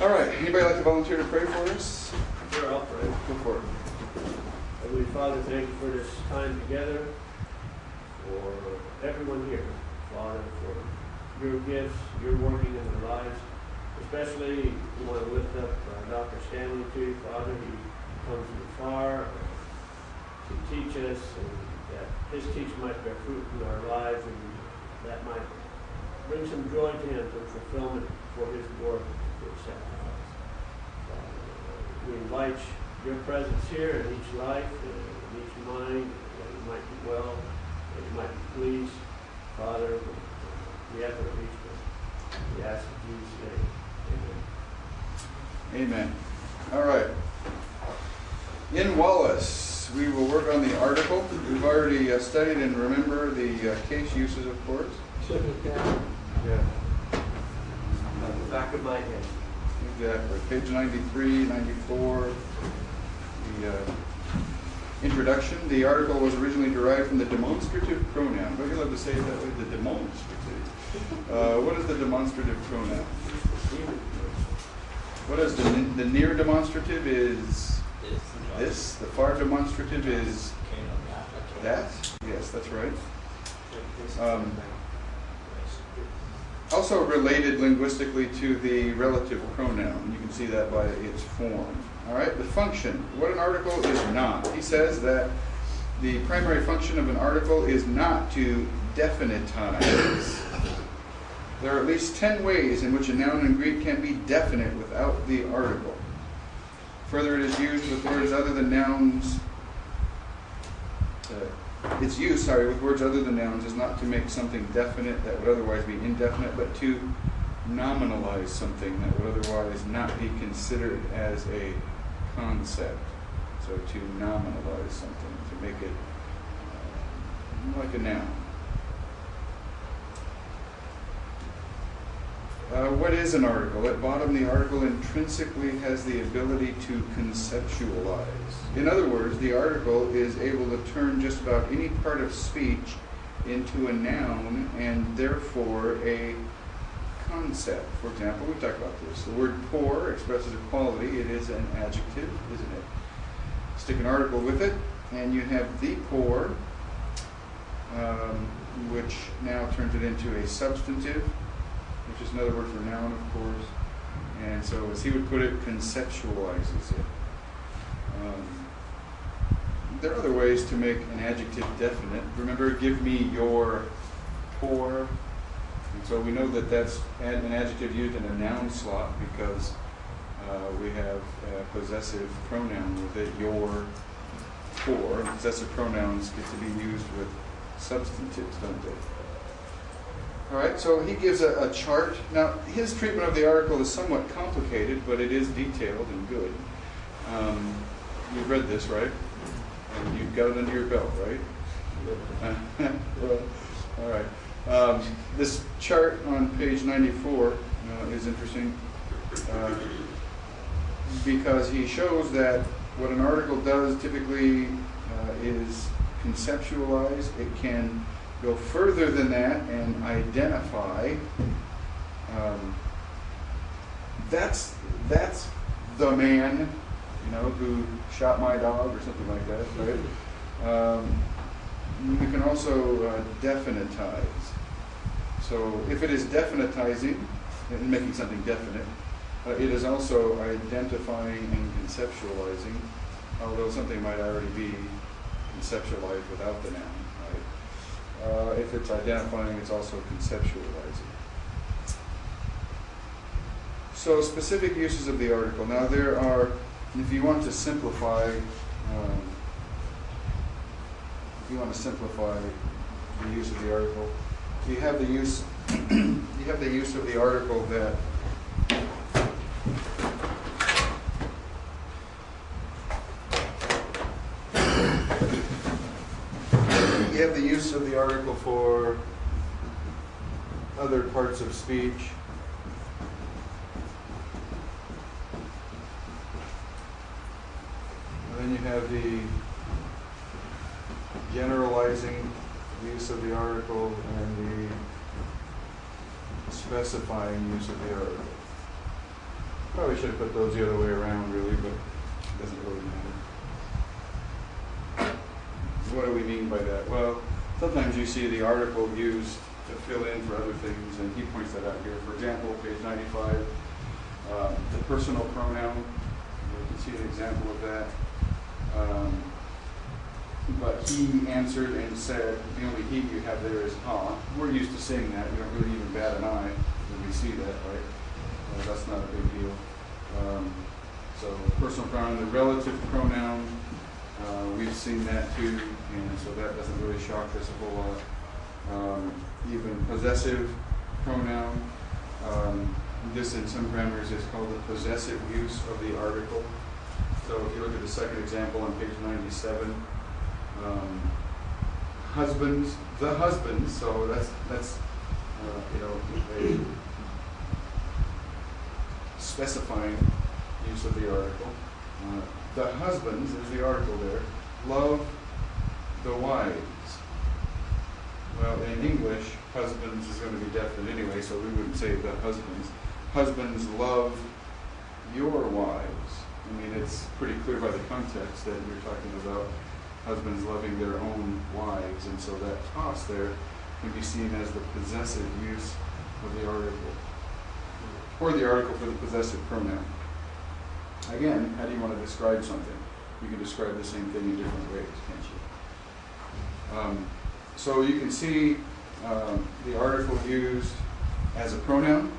All right, anybody like to volunteer to pray for us? Sure, I'll pray. Go for it. Heavenly Father, thank you for this time together, for everyone here, Father, for your gifts, your working in their lives. Especially, we want to lift up Dr. Stanley to you, Father. He comes from far to teach us, and that his teaching might bear fruit in our lives, and that might bring some joy to him, some fulfillment for his work, for his sacrifice. We invite your presence here in each life, in each mind, that you might be well, that you might be pleased. Father, we ask for each one. We ask in Jesus' name. Amen. Amen. All right. In Wallace, we will work on the article. We've already studied and remember the case uses, of course. Yeah. On the back of my head. Exactly. Page 93, 94. The introduction. The article was originally derived from the demonstrative pronoun. Don't you love to say it that way? The demonstrative. What is the demonstrative pronoun? What is the near demonstrative is this. The far demonstrative is that. Yes, that's right. Also related linguistically to the relative pronoun. You can see that by its form. All right, the function. What an article is not. He says that the primary function of an article is not to definitize. There are at least 10 ways in which a noun in Greek can be definite without the article. Further, it is used with words other than nouns. Its use, with words other than nouns is not to make something definite that would otherwise be indefinite, but to nominalize something that would otherwise not be considered as a concept. So to nominalize something, to make it like a noun. What is an article? At bottom, the article intrinsically has the ability to conceptualize. In other words, the article is able to turn just about any part of speech into a noun and therefore a concept. For example, we talked about this. The word poor expresses a quality. It is an adjective, isn't it? Stick an article with it, and you have the poor, which now turns it into a substantive, which is another word for noun, of course. And so, as he would put it, conceptualizes it. There are other ways to make an adjective definite. Remember, give me your poor. And so we know that that's an adjective used in a noun slot because we have a possessive pronoun with it, your poor. And possessive pronouns get to be used with substantives, don't they? All right, so he gives a chart. Now, his treatment of the article is somewhat complicated, but it is detailed and good. You've read this, right? And you've got it under your belt, right? Well, all right. This chart on page 94 is interesting because he shows that what an article does typically is conceptualize. It can go further than that and identify. That's the man, who shot my dog or something like that, right? You can also definitize. So if it is definitizing and making something definite, it is also identifying and conceptualizing, although something might already be conceptualized without the noun. If it's identifying, it's also conceptualizing. So specific uses of the article. Now there are, if you want to simplify, the use of the article, you have the use of the article that of the article for other parts of speech. And then you have the generalizing use of the article and the specifying use of the article. Probably should have put those the other way around, really, but it doesn't really matter. What do we mean by that? Well, sometimes you see the article used to fill in for other things, and he points that out here. For example, page 95, the personal pronoun. You can see an example of that. But he answered and said, the only he you have there is ha. We're used to seeing that. We don't really even bat an eye when we see that, right? That's not a big deal. So personal pronoun, the relative pronoun, we've seen that too, and so that doesn't really shock us a whole lot. Even possessive pronoun, this in some grammars is called the possessive use of the article. So if you look at the second example on page 97, husbands, the husbands, so that's a specifying use of the article. The husbands, there's the article there, love the wives. Well, in English, husbands is going to be definite anyway, so we wouldn't say the husbands. Husbands love your wives. I mean, it's pretty clear by the context that you're talking about husbands loving their own wives, and so that toss there can be seen as the possessive use of the article, or the article for the possessive pronoun. Again, how do you want to describe something? You can describe the same thing in different ways, can't you? So you can see the article used as a pronoun.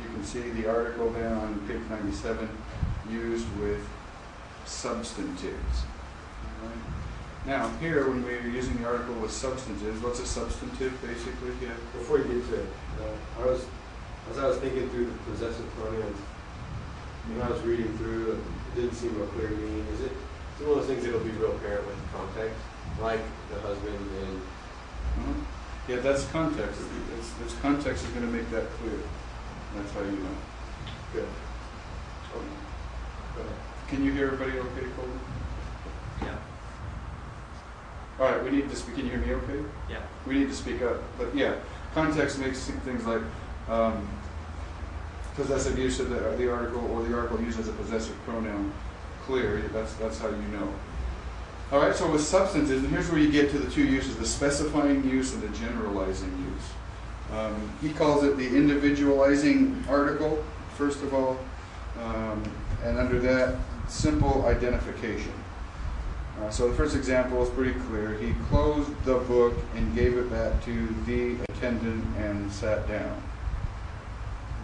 You can see the article then on page 97 used with substantives. All right. Now, here, when we're using the article with substantives, what's a substantive, basically? Yeah. Before you get to it, as I was thinking through the possessive pronouns, when I was reading through, it didn't seem real clear to me. Is it one of those things that'll be real apparent with context, like the husband and... Yeah, that's context. It's context is going to make that clear. That's how you know. Good. Can you hear everybody okay, Colton? Yeah. All right, we need to speak. Can you hear me okay? Yeah. We need to speak up. But yeah, context makes things like possessive use of the article, or the article used as a possessive pronoun clear. That's how you know. All right, so with substantives, and here's where you get to the two uses, the specifying use and the generalizing use. He calls it the individualizing article, first of all, and under that, simple identification. So the first example is pretty clear. He closed the book and gave it back to the attendant and sat down.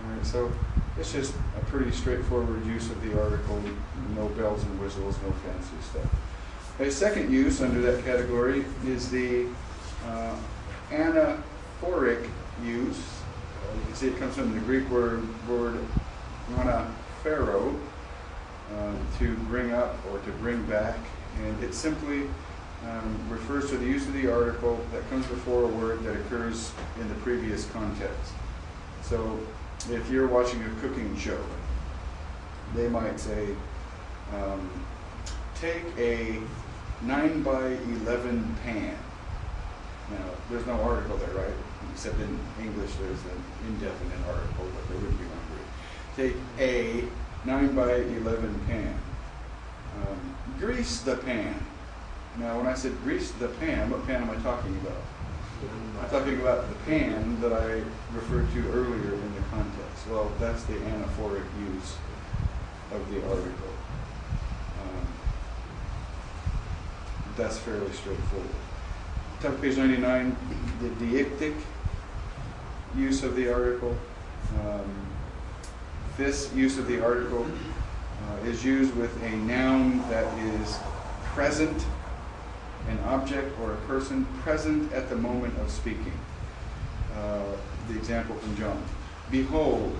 All right, so it's just a pretty straightforward use of the article, no bells and whistles, no fancy stuff. A second use under that category is the anaphoric use. You can see it comes from the Greek word anaphero, to bring up or to bring back, and it simply refers to the use of the article that comes before a word that occurs in the previous context. So if you're watching a cooking show, they might say, take a 9x11 pan. Now, there's no article there, right? Except in English there's an indefinite article, but there wouldn't be one for it. Take a 9x11 pan. Grease the pan. Now, when I said grease the pan, what pan am I talking about? I'm talking about the pan that I referred to earlier in the context. Well, that's the anaphoric use of the article. That's fairly straightforward. Top of page 99, the deictic use of the article. This use of the article is used with a noun that is present, an object or a person present at the moment of speaking. The example from John. Behold,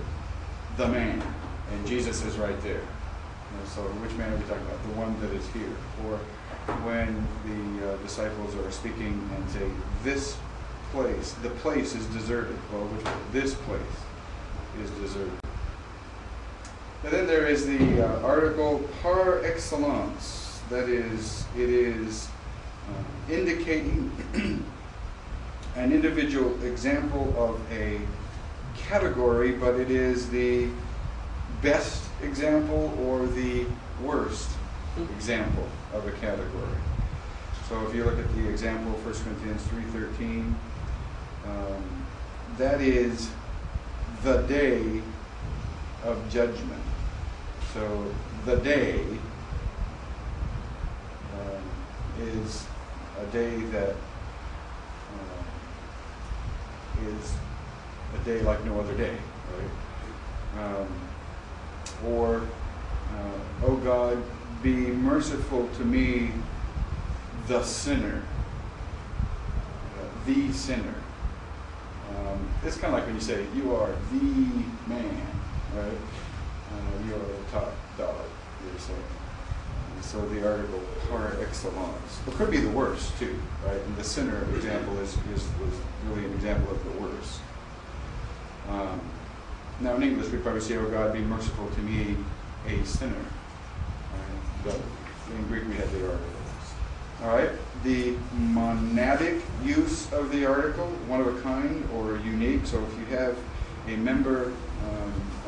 the man. And Jesus is right there. So which man are we talking about? The one that is here. Or when the disciples are speaking and say, this place, the place is deserted. Well, this place is deserted. And then there is the article par excellence. That is, it is indicating an individual example of a category, but it is the best example or the worst example of a category. So if you look at the example, 1 Corinthians 3:13, that is the day of judgment. So the day is a day that is a day like no other day, right? Oh God, be merciful to me, the sinner. The sinner. It's kind of like when you say, you are the man, right? You are the top dog, you're saying. And so the article par excellence. It could be the worst, too, right? And the sinner example was really an example of the worst. Now in English we probably say, oh God, be merciful to me, a sinner. Right? But in Greek we had the article. All right, the monadic use of the article, one of a kind or unique. So if you have a member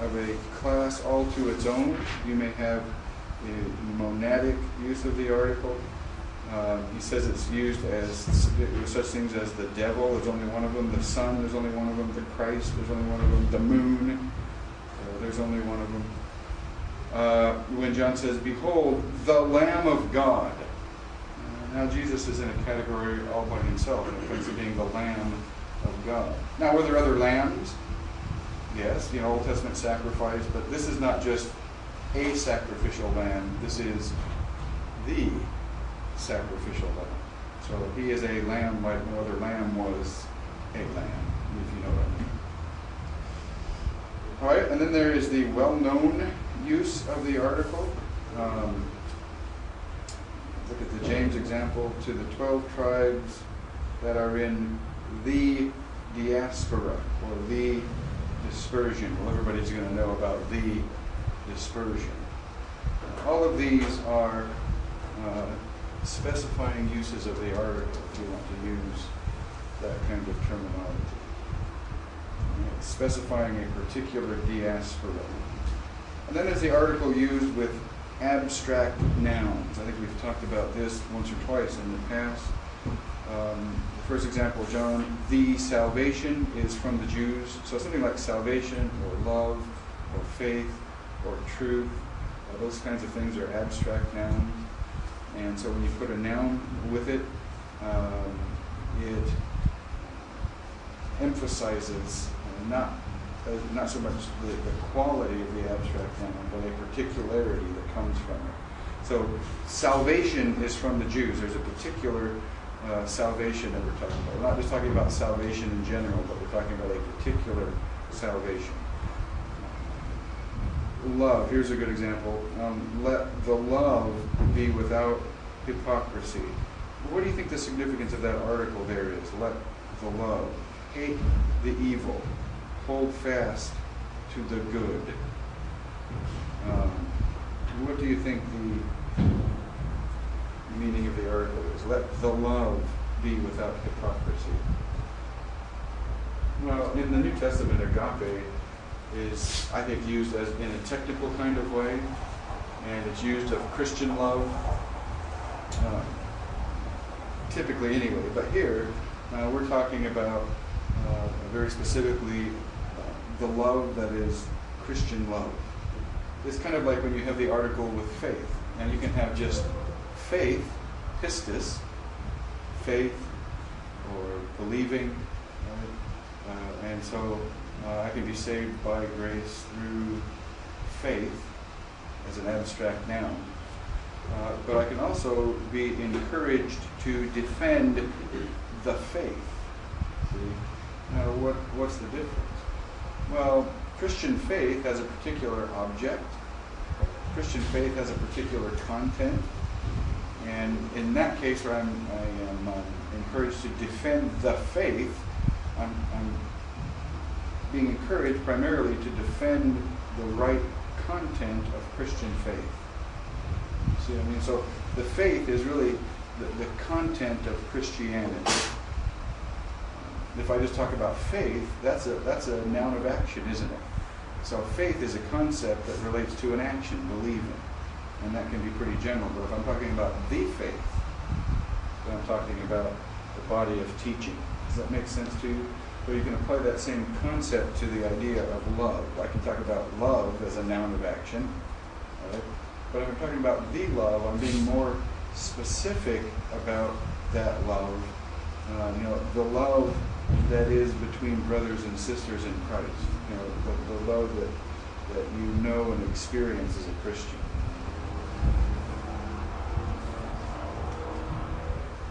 of a class all to its own, you may have a monadic use of the article. He says it's used as such things as the devil, there's only one of them, the sun, there's only one of them, the Christ, there's only one of them, the moon, there's only one of them. When John says, behold, the Lamb of God. Now Jesus is in a category all by himself in terms of being the Lamb of God. Now were there other lambs? Yes, Old Testament sacrifice, but this is not just a sacrificial lamb, this is the sacrificial lamb. So he is a lamb like no other lamb was a lamb, if you know what I mean. All right, and then there is the well-known use of the article. Look at the James example, to the 12 tribes that are in the diaspora, or the dispersion. Well, everybody's going to know about the dispersion. All of these are specifying uses of the article, if you want to use that kind of terminology. It's specifying a particular diaspora. And then there's the article used with abstract nouns. I think we've talked about this once or twice in the past. The first example, John, the salvation is from the Jews. So something like salvation or love or faith or truth, those kinds of things are abstract nouns. And so when you put a noun with it, it emphasizes not so much the quality of the abstract noun, but a particularity that comes from it. So salvation is from the Jews. There's a particular salvation that we're talking about. We're not just talking about salvation in general, but we're talking about a particular salvation. Love, here's a good example. Let the love be without hypocrisy. What do you think the significance of that article there is? Let the love. Hate the evil. Hold fast to the good. What do you think the meaning of the article is? Let the love be without hypocrisy. Well, in the New Testament, agape is, I think, used as in a technical kind of way, and it's used of Christian love, typically anyway. But here, we're talking about very specifically the love that is Christian love. It's kind of like when you have the article with faith, and you can have just faith, pistis, faith or believing, right? And so I can be saved by grace through faith as an abstract noun. But I can also be encouraged to defend the faith. See? Now, what's the difference? Well, Christian faith has a particular object. Christian faith has a particular content. And in that case where I am encouraged to defend the faith, I'm being encouraged primarily to defend the right content of Christian faith. See what I mean? So the faith is really the content of Christianity. If I just talk about faith, that's a noun of action, isn't it? So faith is a concept that relates to an action, believing. And that can be pretty general. But if I'm talking about the faith, then I'm talking about the body of teaching. Does that make sense to you? So you can apply that same concept to the idea of love. I can talk about love as a noun of action. Right? But if I'm talking about the love, I'm being more specific about that love. The love that is between brothers and sisters in Christ. The love that you know and experience as a Christian.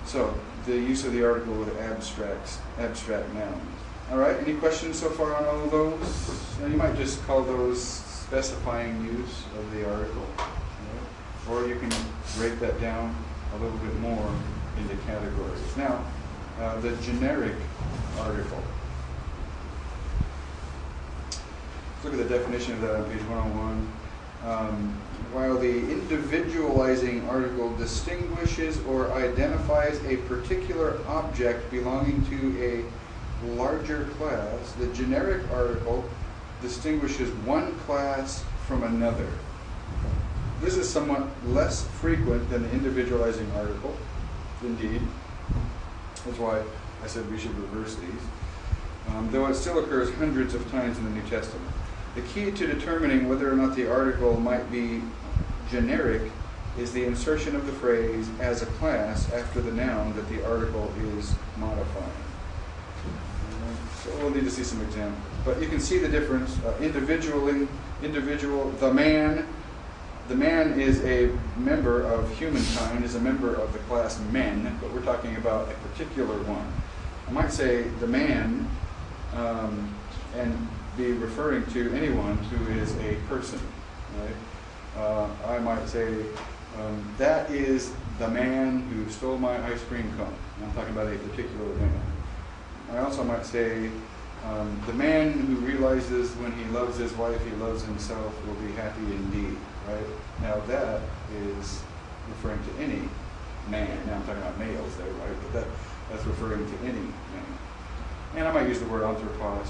So, the use of the article with abstract nouns. All right, any questions so far on all of those? Now, you might just call those specifying use of the article. Right? Or you can break that down a little bit more into categories. Now, the generic article. Let's look at the definition of that on page 101. While the individualizing article distinguishes or identifies a particular object belonging to a larger class, the generic article distinguishes one class from another. This is somewhat less frequent than the individualizing article, indeed. That's why I said we should reverse these, though it still occurs hundreds of times in the New Testament. The key to determining whether or not the article might be generic is the insertion of the phrase as a class after the noun that the article is modifying. So we'll need to see some examples. But you can see the difference. Individual, the man is a member of humankind, is a member of the class men, but we're talking about a particular one. I might say the man and be referring to anyone who is a person, right? I might say, that is the man who stole my ice cream cone. I'm talking about a particular man. I also might say, the man who realizes when he loves his wife, he loves himself, will be happy indeed, right? Now that is referring to any man. Now I'm talking about males there, right? But that's referring to any man. And I might use the word anthropos.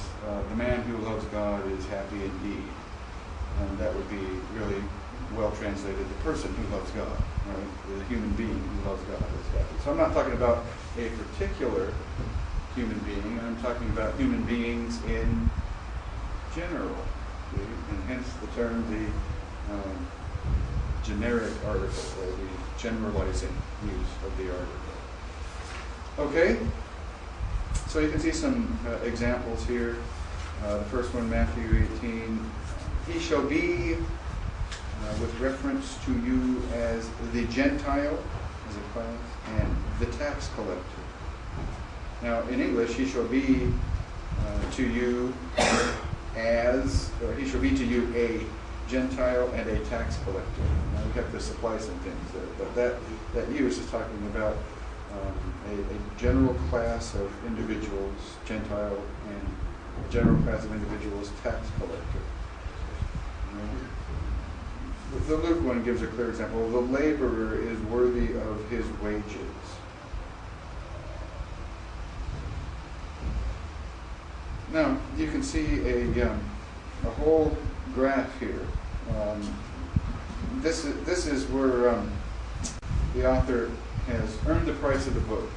The man who loves God is happy indeed. And that would be really well translated, the person who loves God, right? The human being who loves God is happy. So I'm not talking about a particular human being. I'm talking about human beings in general. Okay? And hence the term, the generic article, or the generalizing use of the article. Okay? So you can see some examples here. The first one, Matthew 18. He shall be, with reference to you as the Gentile, as a class, and the tax collector. Now, in English, he shall be to you as, or he shall be to you a Gentile and a tax collector. Now, we have to supply some things there, but that use is talking about a general class of individuals, Gentile, and a general class of individuals, tax collector. The Luke one gives a clear example. The laborer is worthy of his wages. Now, you can see a whole graph here. This is where the author has earned the price of the book,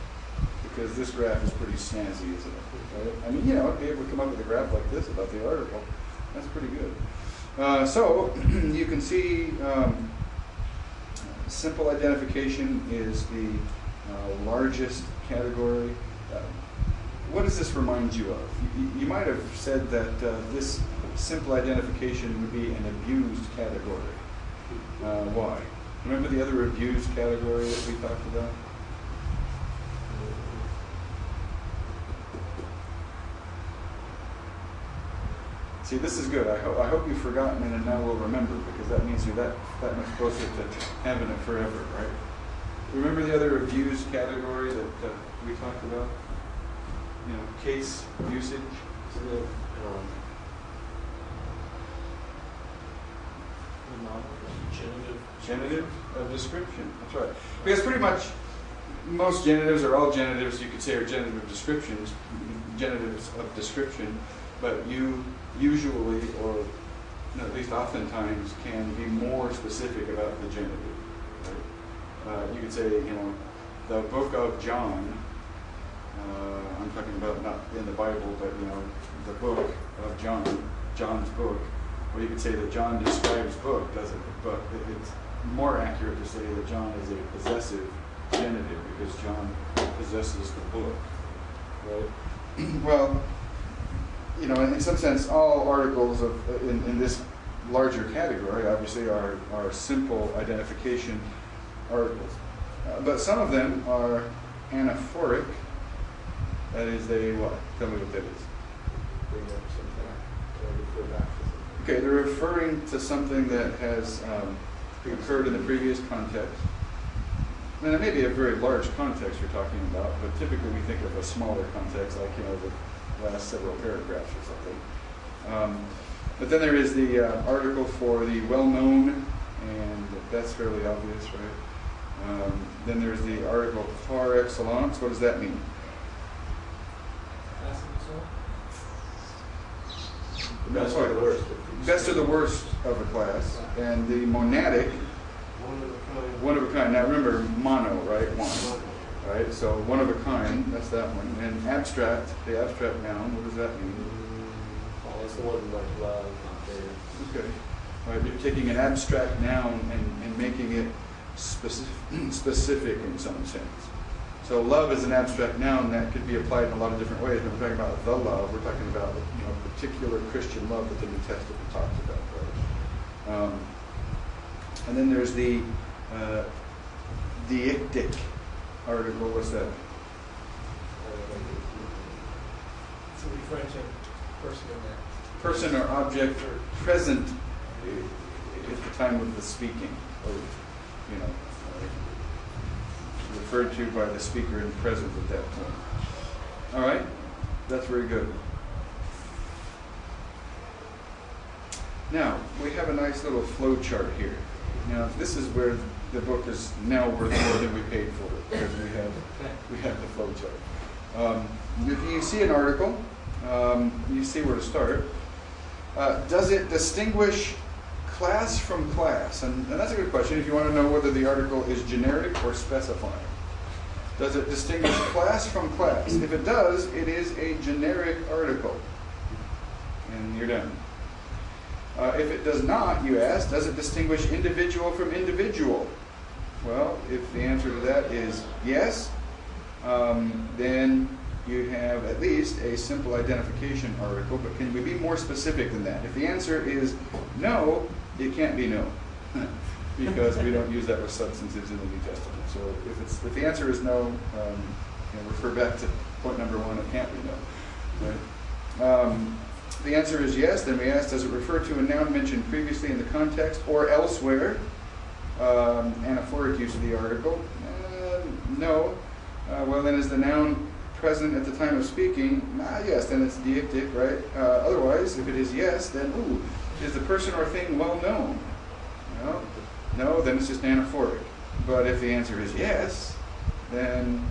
because this graph is pretty snazzy, isn't it? Right? I mean, to be able to come up with a graph like this about the article, that's pretty good. So you can see simple identification is the largest category. What does this remind you of? You might have said that this simple identification would be an abused category. Why? Remember the other abused category that we talked about? See, this is good. I hope you've forgotten it and now will remember, because that means you're that much closer to having it forever, right? Remember the other abused category that we talked about? Case usage. Genitive of description. That's right. Because pretty much most genitives, or all genitives, you could say, are genitive descriptions, genitives of description. But you usually, or at least oftentimes, can be more specific about the genitive. Right? You could say, the book of John. I'm talking about not in the Bible, but the book of John, John's book. Or you could say that John describes book, doesn't it? But it's more accurate to say that John is a possessive genitive because John possesses the book. Right? Well, in some sense, all articles in this larger category obviously are simple identification articles. But some of them are anaphoric. That is, they what? Tell me what that is. Okay, they're referring to something that has occurred in the previous context. And it may be a very large context you're talking about, but typically we think of a smaller context, like the last several paragraphs or something. But then there is the article for the well-known, and that's fairly obvious, right? Then there's the article par excellence. What does that mean? Best or the worst. Best or the worst of a class. And the monadic, one of a kind. Now remember, mono, right? One. Right? So one of a kind, that's that one. And abstract, the abstract noun, what does that mean? Oh, that's the one like love, okay. All right, you're taking an abstract noun and making it specific in some sense. So love is an abstract noun that could be applied in a lot of different ways. When we're talking about the love, we're talking about particular Christian love that the New Testament talks about. Right? And then there's the deictic article. What's that? It's a referring to person in there. Person or object present at the time of the speaking, or referred to by the speaker and present at that point. All right, that's very good. Now we have a nice little flow chart here. Now this is where the book is now worth more than we paid for it, because we have the flow chart. If you see an article, you see where to start. Does it distinguish class from class? And that's a good question if you want to know whether the article is generic or specifying. Does it distinguish class from class? If it does, it is a generic article. And you're done. If it does not, you ask, does it distinguish individual from individual? Well, if the answer to that is yes, then you have at least a simple identification article, but can we be more specific than that? If the answer is no, it can't be no, because we don't use that with substantives in the New Testament. So if the answer is no, refer back to point number one, it can't be no. Right? If the answer is yes, then we ask, does it refer to a noun mentioned previously in the context or elsewhere? Anaphoric use of the article. No. Well, then is the noun present at the time of speaking? Yes, then it's deictic, right? Otherwise, if it is yes, then is the person or thing well known? No, then it's just anaphoric. But if the answer is yes, then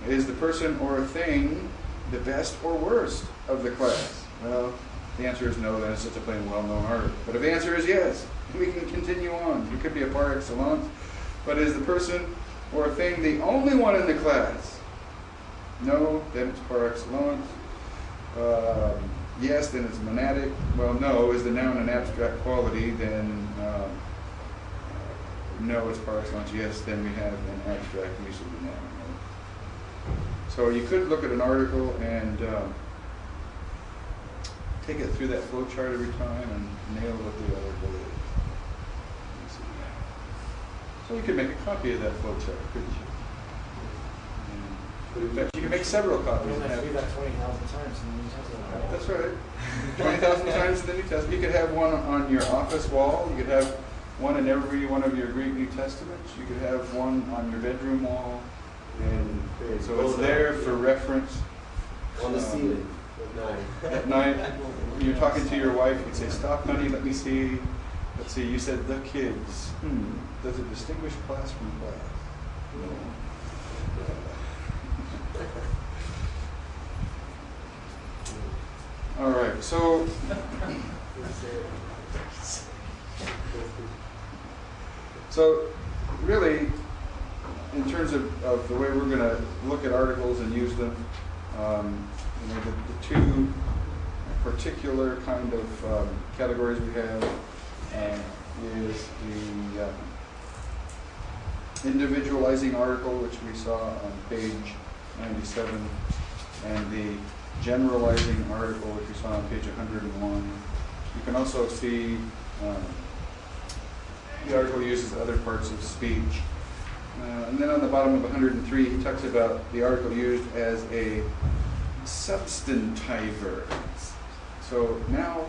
is the person or thing the best or worst of the class? Well, the answer is no, then it's just a plain well-known article. But if the answer is yes, we can continue on. It could be a par excellence. But is the person or thing the only one in the class? No, then it's par excellence. Yes, then it's monadic. Well, no, is the noun an abstract quality? Then no, it's par excellence. Yes, then we have an abstract use of the noun. So you could look at an article and take it through that flow chart every time and nail what the article is. So you could make a copy of that flow chart, couldn't you? In fact, you can make several copies. You have to do that 20,000 times in the New Testament, right? That's right. 20,000 times in the New Testament. You could have one on your office wall. You could have one in every one of your Greek New Testaments. You could have one on your bedroom wall. And so it's there for reference. On the ceiling at night. When you're talking to your wife, you can say, "Stop, honey, let me see. Let's see, you said the kids. Does it distinguish class from class?" No. All right, so So really, in terms of the way we're going to look at articles and use them, you know, the two particular kind of categories we have is the individualizing article, which we saw on page 97, and the generalizing article, which we saw on page 101. You can also see the article uses other parts of speech. And then on the bottom of 103, he talks about the article used as a substantiver. So now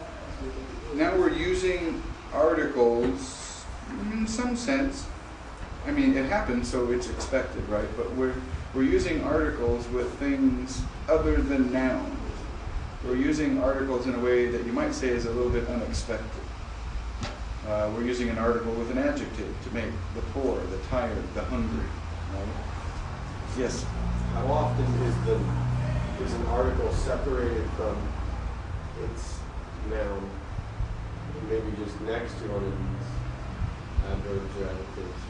we're using articles in some sense. I mean, it happens, so it's expected, right? But we're using articles with things other than nouns. We're using articles in a way that you might say is a little bit unexpected. We're using an article with an adjective to make the poor, the tired, the hungry. Right? Yes? How often is an article separated from its noun, maybe just next to one of these adverbs or adjectives?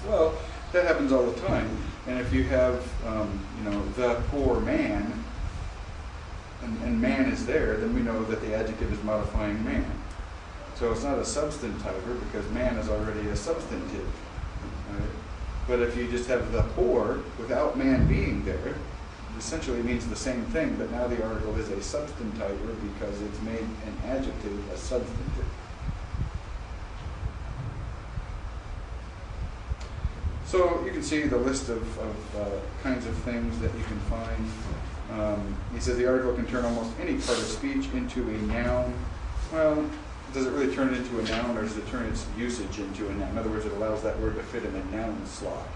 Well, that happens all the time. And if you have, you know, the poor man, and man is there, then we know that the adjective is modifying man. So it's not a substantiver because man is already a substantive. Right? But if you just have the poor without man being there, it essentially means the same thing, but now the article is a substantiver because it's made an adjective a substantive. So you can see the list of kinds of things that you can find. He says the article can turn almost any part of speech into a noun. Well, does it really turn it into a noun, or does it turn its usage into a noun? In other words, it allows that word to fit in a noun slot.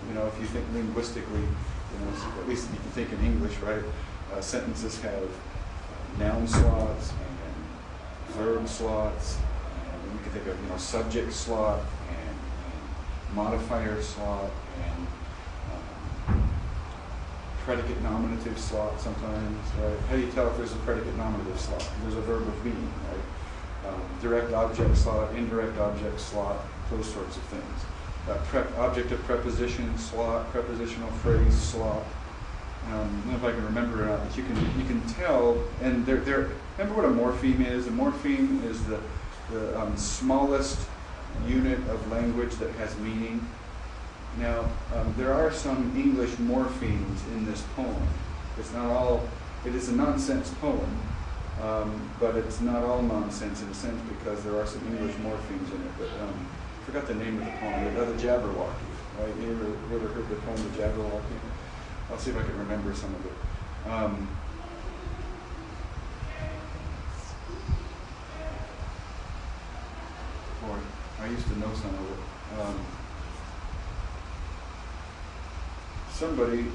You know, if you think linguistically, you know, at least you can think in English, right? Sentences have noun slots and verb slots, and you can think of, you know, subject slot and modifier slot and predicate nominative slot sometimes, right? How do you tell if there's a predicate nominative slot? There's a verb of being, right? Direct object slot, indirect object slot, those sorts of things. Object of preposition slot, prepositional phrase slot. I don't know if I can remember or not, but you can tell. And remember what a morpheme is? A morpheme is the smallest unit of language that has meaning. Now, there are some English morphemes in this poem. It's not all. It is a nonsense poem. But it's not all nonsense in a sense because there are some English morphemes in it. But I forgot the name of the poem. The Jabberwocky, right? You ever heard the poem The Jabberwocky? I'll see if I can remember some of it. Boy, I used to know some of it. Somebody.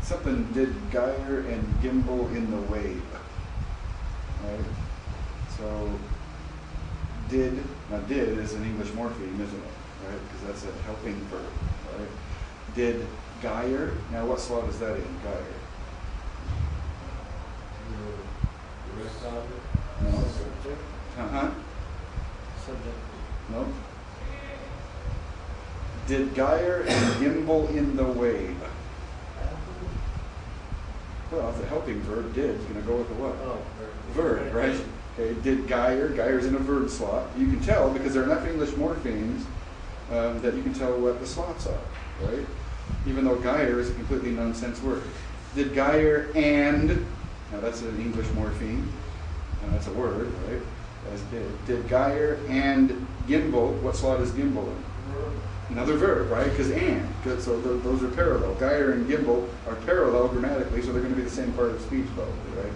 Something did gyre and gimble in the wave, right? So did is an English morpheme, isn't it? Right? Because that's a helping verb, right? Did gyre. Now what slot is that in? Gyre. No. Uh-huh. Subject. No. Did gyre and gimble in the wave. Well, it's a helping verb. Did is going to go with the what? Oh, verb, right? Okay. Did gyre. Gyre is in a verb slot. You can tell because there are enough English morphemes that you can tell what the slots are, right? Even though gyre is a completely nonsense word. Did gyre and, now that's an English morpheme, and that's a word, right? As did. Did gyre and gimble, what slot is gimble in? Another verb, right? Because and. Good, so those are parallel. Gyre and gimble are parallel grammatically, so they're going to be the same part of speech, probably, right?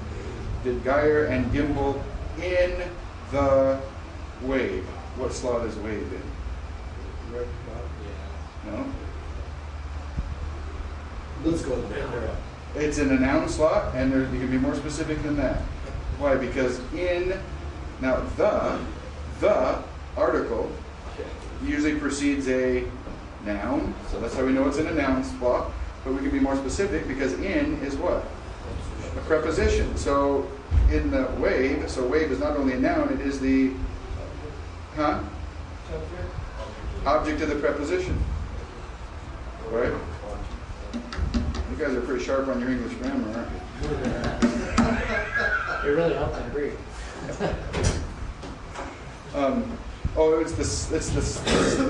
Did gyre and gimble in the wave? What slot is wave in? No? Let's go there. It's in a noun slot, and you can be more specific than that. Why? Because in, now the article usually precedes a noun, so that's how we know it's in a noun slot, but we can be more specific because in is what? A preposition. So in the wave, so wave is not only a noun, it is the Huh? Subject? Object of the preposition. Right? You guys are pretty sharp on your English grammar, aren't you? It really helped me read. It's the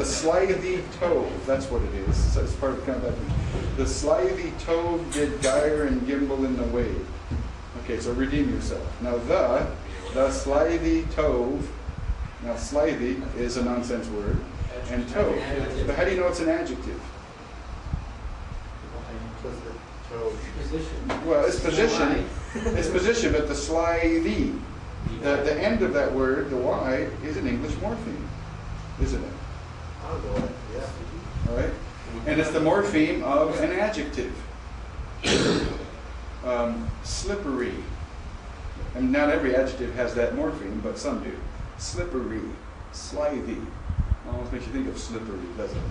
slithy tove. That's what it is. So it's part of kind of that. The slithy tove did gyre and gimble in the wave. Okay, so redeem yourself. Now the slithy tove. Now slithy is a nonsense word, and tove. But how do you know it's an adjective? Position. Well, it's position. It's position, but the slithy. The end of that word, the Y, is an English morpheme, isn't it? I don't know. Yeah. All right? And it's the morpheme of an adjective. Slippery. And not every adjective has that morpheme, but some do. Slippery, slithy. Almost makes you think of slippery, doesn't it?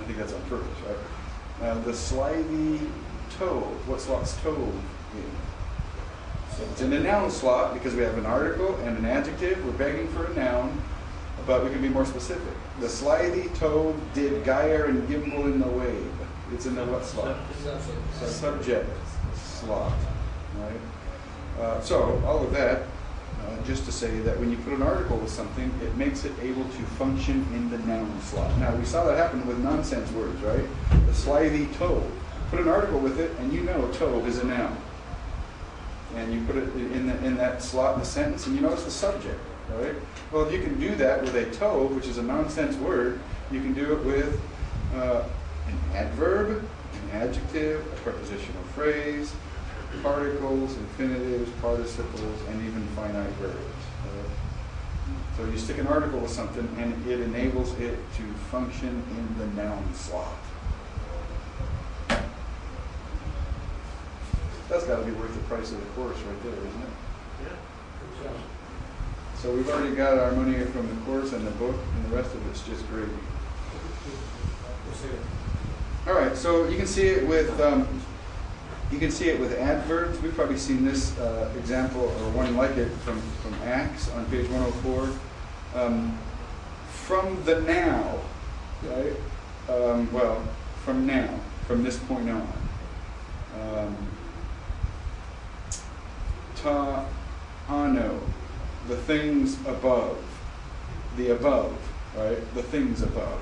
I think that's on purpose, right? The slithy tove. What slot's tove in? It's in the noun slot because we have an article and an adjective. We're begging for a noun, but we can be more specific. The slithy tove did gyre and gimble in the wave. It's in the what slot? Subject slot. Right? So all of that, just to say that when you put an article with something, it makes it able to function in the noun slot. Now we saw that happen with nonsense words, right? The slithy tove. Put an article with it, and you know tove is a noun. And you put it in that slot in the sentence, and you know it's the subject, right? Well, if you can do that with a tove, which is a nonsense word, you can do it with an adverb, an adjective, a prepositional phrase, particles, infinitives, participles, and even finite verbs. So you stick an article with something, and it enables it to function in the noun slot. That's got to be worth the price of the course right there, isn't it? Yeah. Good job. So we've already got our money from the course and the book, and the rest of it's just gravy. All right, so you can see it with adverbs. We've probably seen this example or one like it from Acts on page 104. From the now, right? From now, from this point on. Ta ano, the things above, the above, right? The things above.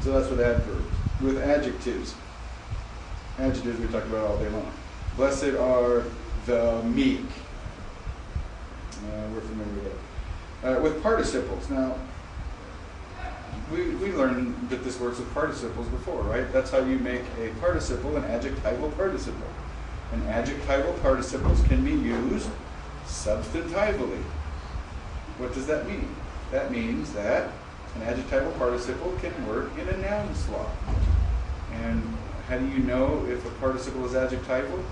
So that's with adverbs. With adjectives we talk about all day long. Blessed are the meek. We're familiar with that. With participles, now we learned that this works with participles before, right? That's how you make a participle an adjectival participle. And adjectival participles can be used substantively. What does that mean? That means that an adjectival participle can work in a noun slot. And how do you know if a participle is adjectival?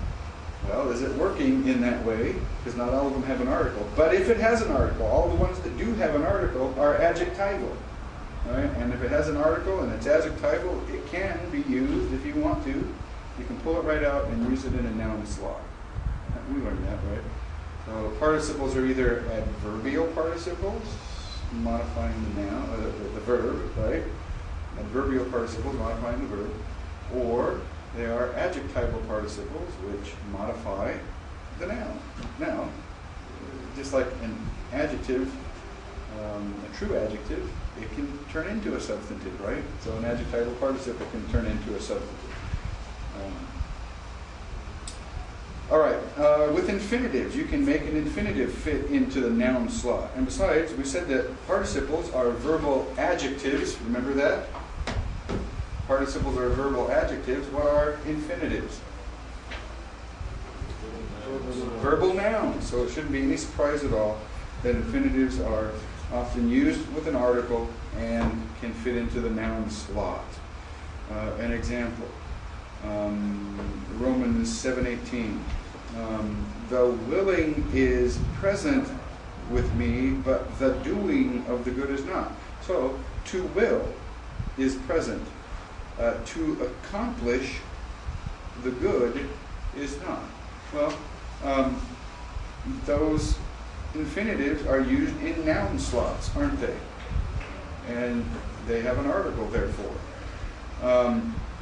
Well, is it working in that way? Because not all of them have an article. But if it has an article, all the ones that do have an article are adjectival. Right? And if it has an article and it's adjectival, it can be used if you want to. You can pull it right out and use it in a noun slot. We learned that, right? So participles are either adverbial participles, modifying the noun, the verb, right? Adverbial participles modifying the verb, or they are adjectival participles which modify the noun. Now, just like an adjective, a true adjective, it can turn into a substantive, right? So an adjectival participle can turn into a substantive. All right, with infinitives, you can make an infinitive fit into the noun slot. And besides, we said that participles are verbal adjectives. Remember that? Participles are verbal adjectives. What are infinitives? Verbal nouns. So it shouldn't be any surprise at all that infinitives are often used with an article and can fit into the noun slot. An example. Romans 7:18. The willing is present with me, but the doing of the good is not. So, to will is present. To accomplish the good is not. Well, those infinitives are used in noun slots, aren't they? And they have an article, therefore.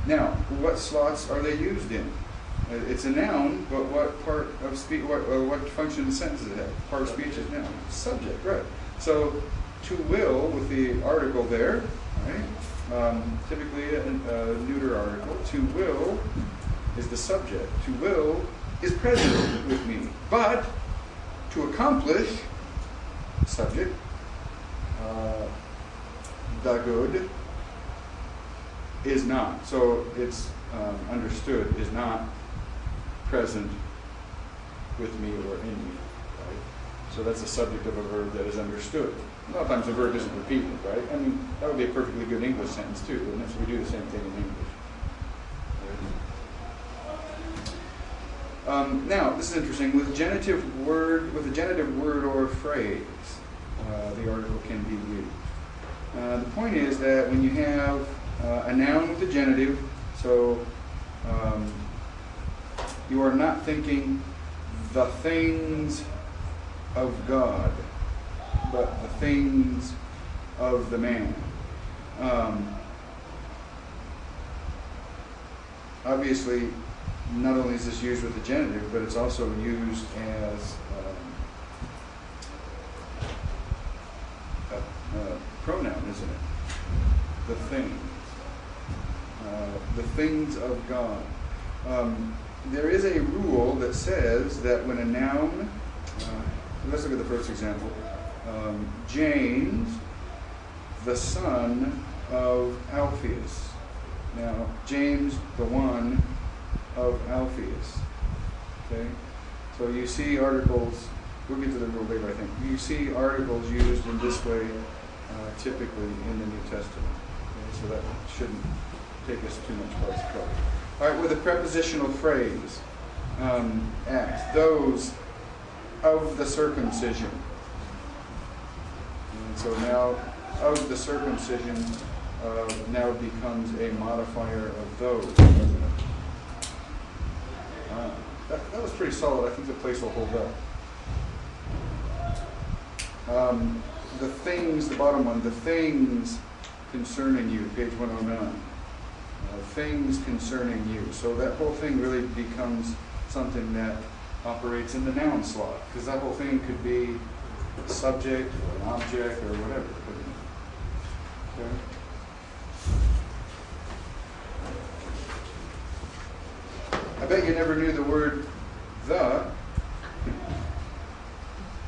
Now, what slots are they used in? It's a noun, but what part of speech, what function in the sentence does it have? Part of speech is noun. Subject, right. So, to will, with the article there, right? Typically a neuter article. To will is the subject. To will is present with me. But, to accomplish, subject, the good, is not. So it's understood, is not present with me or in me. Right? So that's the subject of a verb that is understood. A lot of times the verb isn't repeated, right? I mean, that would be a perfectly good English sentence too, wouldn't it? So we do the same thing in English. Now, this is interesting. With a genitive word or phrase, the article can be used. The point is that when you have a noun with a genitive, so you are not thinking the things of God, but the things of the man. Obviously, not only is this used with the genitive, but it's also used as a pronoun, isn't it? The things. The things of God. There is a rule that says that when a noun, let's look at the first example. James, the son of Alphaeus. Now, James, the one of Alphaeus. Okay? So you see articles, we'll get to the rule later, I think. You see articles used in this way typically in the New Testament. Okay? So that shouldn't take us too much by trouble. All right, with a prepositional phrase, Acts, those of the circumcision. And so now, of the circumcision now becomes a modifier of those, doesn't it? That was pretty solid. I think the place will hold up. The things, the bottom one, the things concerning you, page 109. Things concerning you. So that whole thing really becomes something that operates in the noun slot, because that whole thing could be a subject or an object or whatever. Okay? I bet you never knew the word the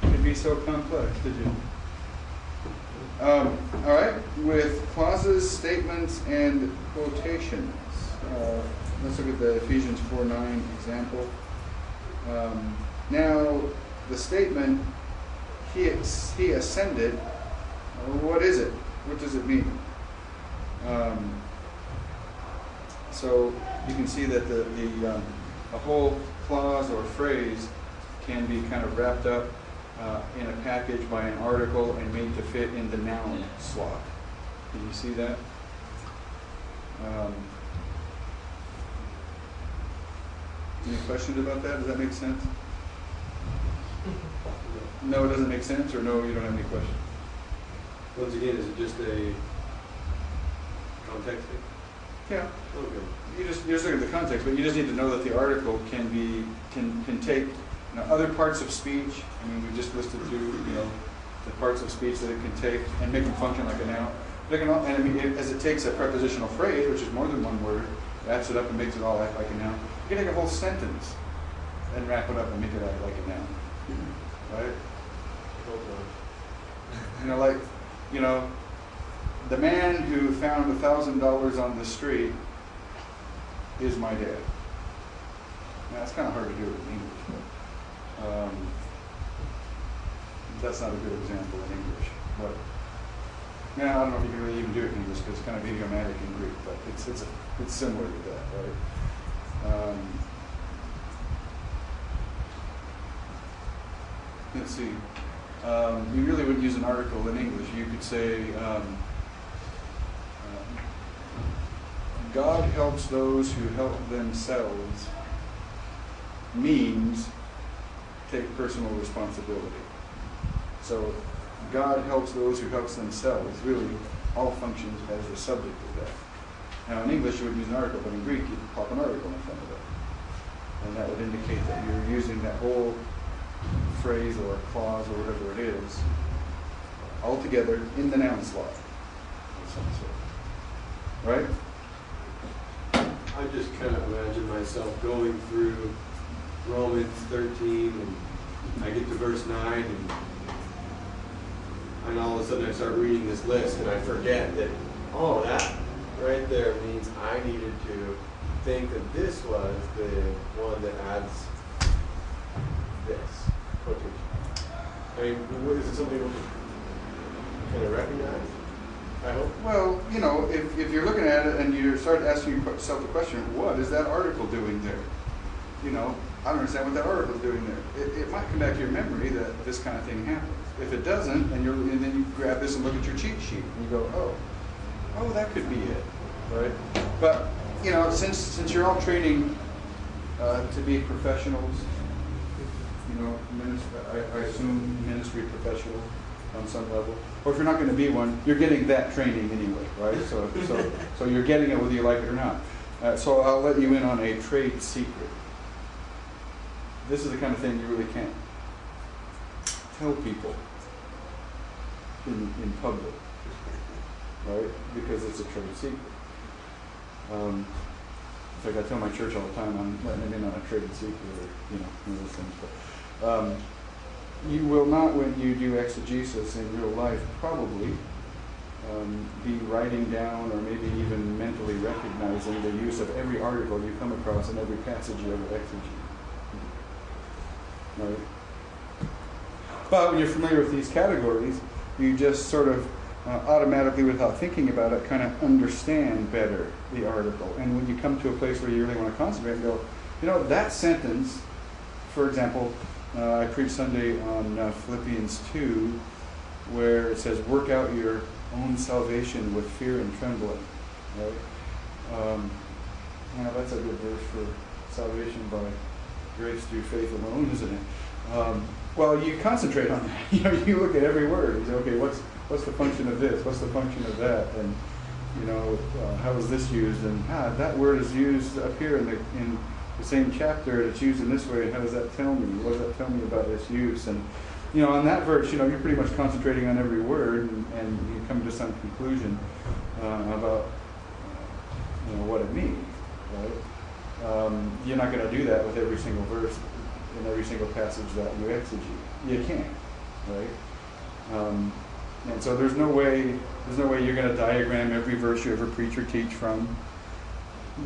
could be so complex, did you? All right, with clauses, statements, and quotations. Let's look at the Ephesians 4:9 example. Now, the statement, he ascended, what is it? What does it mean? So you can see that a whole clause or phrase can be kind of wrapped up in a package by an article and made to fit in the noun slot. Can you see that? Any questions about that? Does that make sense? No, it doesn't make sense, or no, you don't have any questions? Once again, is it just a context thing? Yeah. Okay. You just look at the context, but you just need to know that the article can take other parts of speech. I mean, we just listed through the parts of speech that it can take and make them function like a noun. And I mean, as it takes a prepositional phrase, which is more than one word, wraps it up and makes it all act like a noun. You can take a whole sentence and wrap it up and make it act like a noun, right? The man who found $1,000 on the street is my dad. Now, it's kind of hard to do it in English, but that's not a good example in English. But I don't know if you can really even do it in English because it's kind of idiomatic in Greek, but it's similar to that, right? Let's see. You really wouldn't use an article in English. You could say, God helps those who help themselves means take personal responsibility. So God helps those who helps themselves. Really, all functions as the subject of that. Now in English you would use an article, but in Greek you'd pop an article in front of it. And that would indicate that you're using that whole phrase or clause or whatever it is all together in the noun slot of some sort. Right? I just kind of imagine myself going through Romans 13 and I get to verse 9 and all of a sudden I start reading this list and I forget that, oh, that right there means I needed to think that this was the one that adds this quotation. I mean, is it something we can kind of recognize? I hope. Well, you know, if you're looking at it and you start asking yourself the question, what is that article doing there? You know, I don't understand what that article is doing there. It might come back to your memory that this kind of thing happens. If it doesn't, and then you grab this and look at your cheat sheet and you go, oh, that could be it, right? But you know, since you're all training to be professionals, you know, I assume ministry professionals on some level. Or if you're not going to be one, you're getting that training anyway, right? So you're getting it whether you like it or not. So I'll let you in on a trade secret. This is the kind of thing you really can't tell people in public, right? Because it's a trade secret. In fact, I tell my church all the time I'm letting them in on a trade secret, or one of those things. But you will not, when you do exegesis in real life, probably be writing down or maybe even mentally recognizing the use of every article you come across in every passage you ever exegete. Right? But when you're familiar with these categories, you just sort of automatically, without thinking about it, kind of understand better the article. And when you come to a place where you really want to concentrate and go, that sentence, for example, I preached Sunday on Philippians 2, where it says, work out your own salvation with fear and trembling. Right? That's a good verse for salvation by grace through faith alone, isn't it? Well, you concentrate on that. You look at every word. You say, okay, what's the function of this? What's the function of that? And how is this used? And that word is used up here in the same chapter. It's used in this way. And how does that tell me? What does that tell me about its use? And on that verse, you're pretty much concentrating on every word, and you come to some conclusion about what it means. Right? You're not going to do that with every single verse in every single passage that you exegete. You can't, right? And so there's no way you're going to diagram every verse you ever preach or teach from.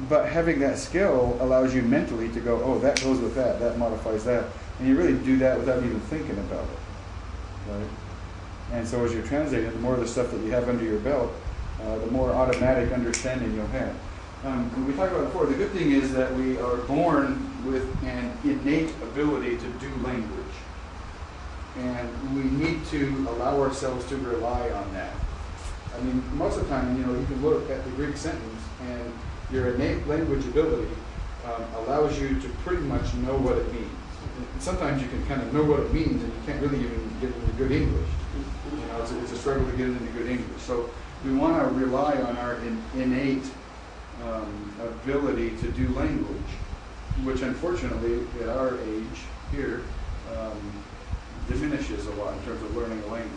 But having that skill allows you mentally to go, oh, that goes with that modifies that. And you really do that without even thinking about it, right? And so as you're translating, the more of the stuff that you have under your belt, the more automatic understanding you'll have. We talked about it before, the good thing is that we are born with an innate ability to do language. And we need to allow ourselves to rely on that. I mean, most of the time, you can look at the Greek sentence, and your innate language ability allows you to pretty much know what it means. And sometimes you can kind of know what it means, and you can't really even get into good English. It's a struggle to get it into good English. So we want to rely on our innate ability to do language, which unfortunately at our age here diminishes a lot in terms of learning a language.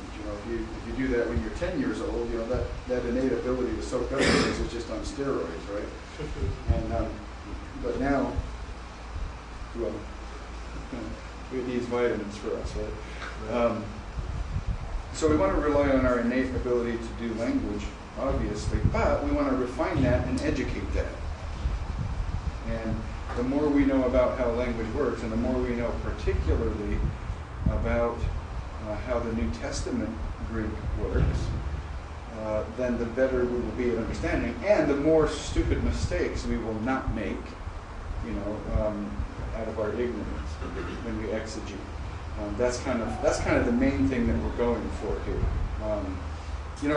If you do that when you're 10 years old, that innate ability to soak up things is just on steroids, right? And but now, well, it needs vitamins for us, right? So we want to rely on our innate ability to do language, obviously, but we want to refine that and educate that. And the more we know about how language works, and the more we know particularly about how the New Testament Greek works, then the better we will be at understanding, and the more stupid mistakes we will not make, out of our ignorance when we exegete. That's kind of the main thing that we're going for here.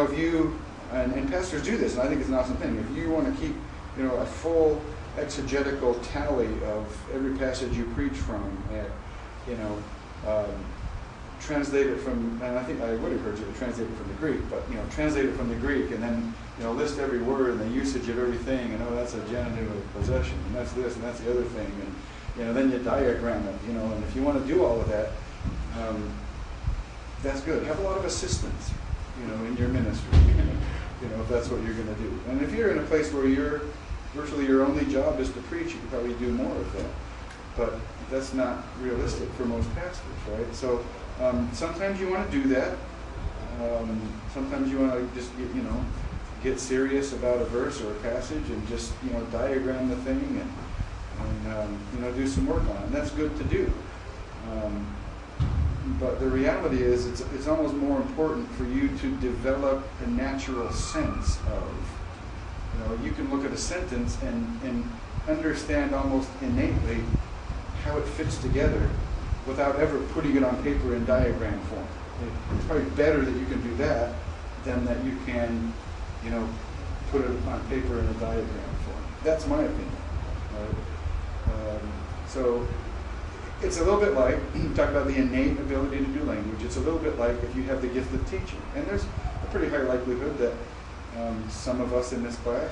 If you and pastors do this, and I think it's an awesome thing. If you want to keep, a full exegetical tally of every passage you preach from, at, translate it from, and I think I would encourage you to translate it from the Greek, but translate it from the Greek and then list every word and the usage of everything, and that's a genitive of possession, and that's this and that's the other thing, and then you diagram it, and if you want to do all of that, that's good. Have a lot of assistants, in your ministry, if that's what you're going to do. And if you're in a place where virtually your only job is to preach, you can probably do more of that. But that's not realistic for most pastors, right? So sometimes you want to do that. Sometimes you want to just get serious about a verse or a passage and just diagram the thing and do some work on it. And that's good to do. But the reality is, it's almost more important for you to develop a natural sense of. You can look at a sentence and understand almost innately how it fits together without ever putting it on paper in diagram form. It's probably better that you can do that than that you can, put it on paper in a diagram form. That's my opinion. Right? So it's a little bit like, talk about the innate ability to do language, it's a little bit like if you have the gift of teaching. And there's a pretty high likelihood that some of us in this class,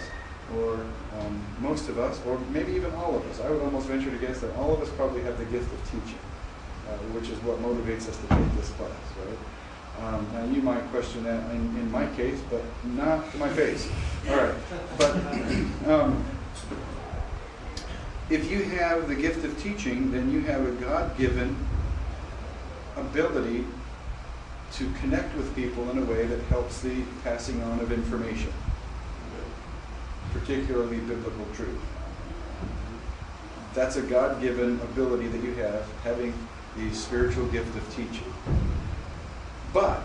or most of us, or maybe even all of us, I would almost venture to guess that all of us probably have the gift of teaching, which is what motivates us to take this class, right? Now you might question that in my case, but not to my face. All right, but if you have the gift of teaching, then you have a God-given ability to connect with people in a way that helps the passing on of information, particularly biblical truth. That's a God-given ability that you have, having the spiritual gift of teaching. But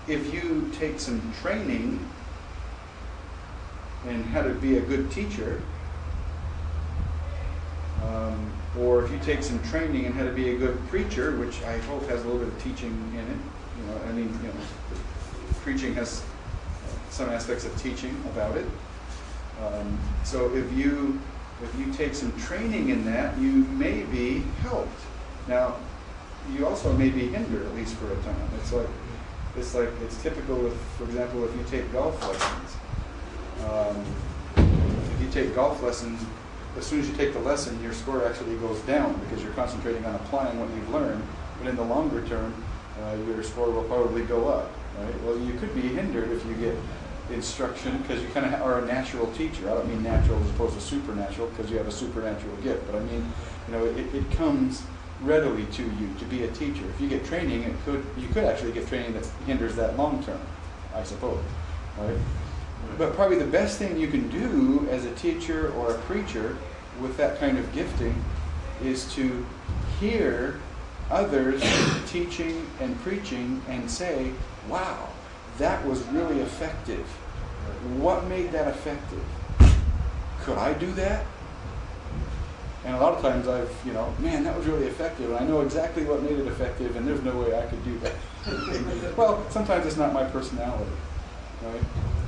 if you take some training in how to be a good teacher, or if you take some training in how to be a good preacher, which I hope has a little bit of teaching in it, preaching has some aspects of teaching about it. So if you take some training in that, you may be helped. Now, you also may be hindered, at least for a time. It's typical if, for example, if you take golf lessons. If you take golf lessons, as soon as you take the lesson, your score actually goes down because you're concentrating on applying what you've learned. But in the longer term, your score will probably go up. Right? Well, you could be hindered if you get instruction because you kind of are a natural teacher. I don't mean natural as opposed to supernatural because you have a supernatural gift. But I mean, it comes readily to you to be a teacher. If you get training, you could actually get training that hinders that long term, I suppose. Right? But probably the best thing you can do as a teacher or a preacher with that kind of gifting is to hear others teaching and preaching and say, wow, that was really effective. What made that effective? Could I do that? And a lot of times man, that was really effective, and I know exactly what made it effective, and there's no way I could do that. Well, sometimes it's not my personality, right?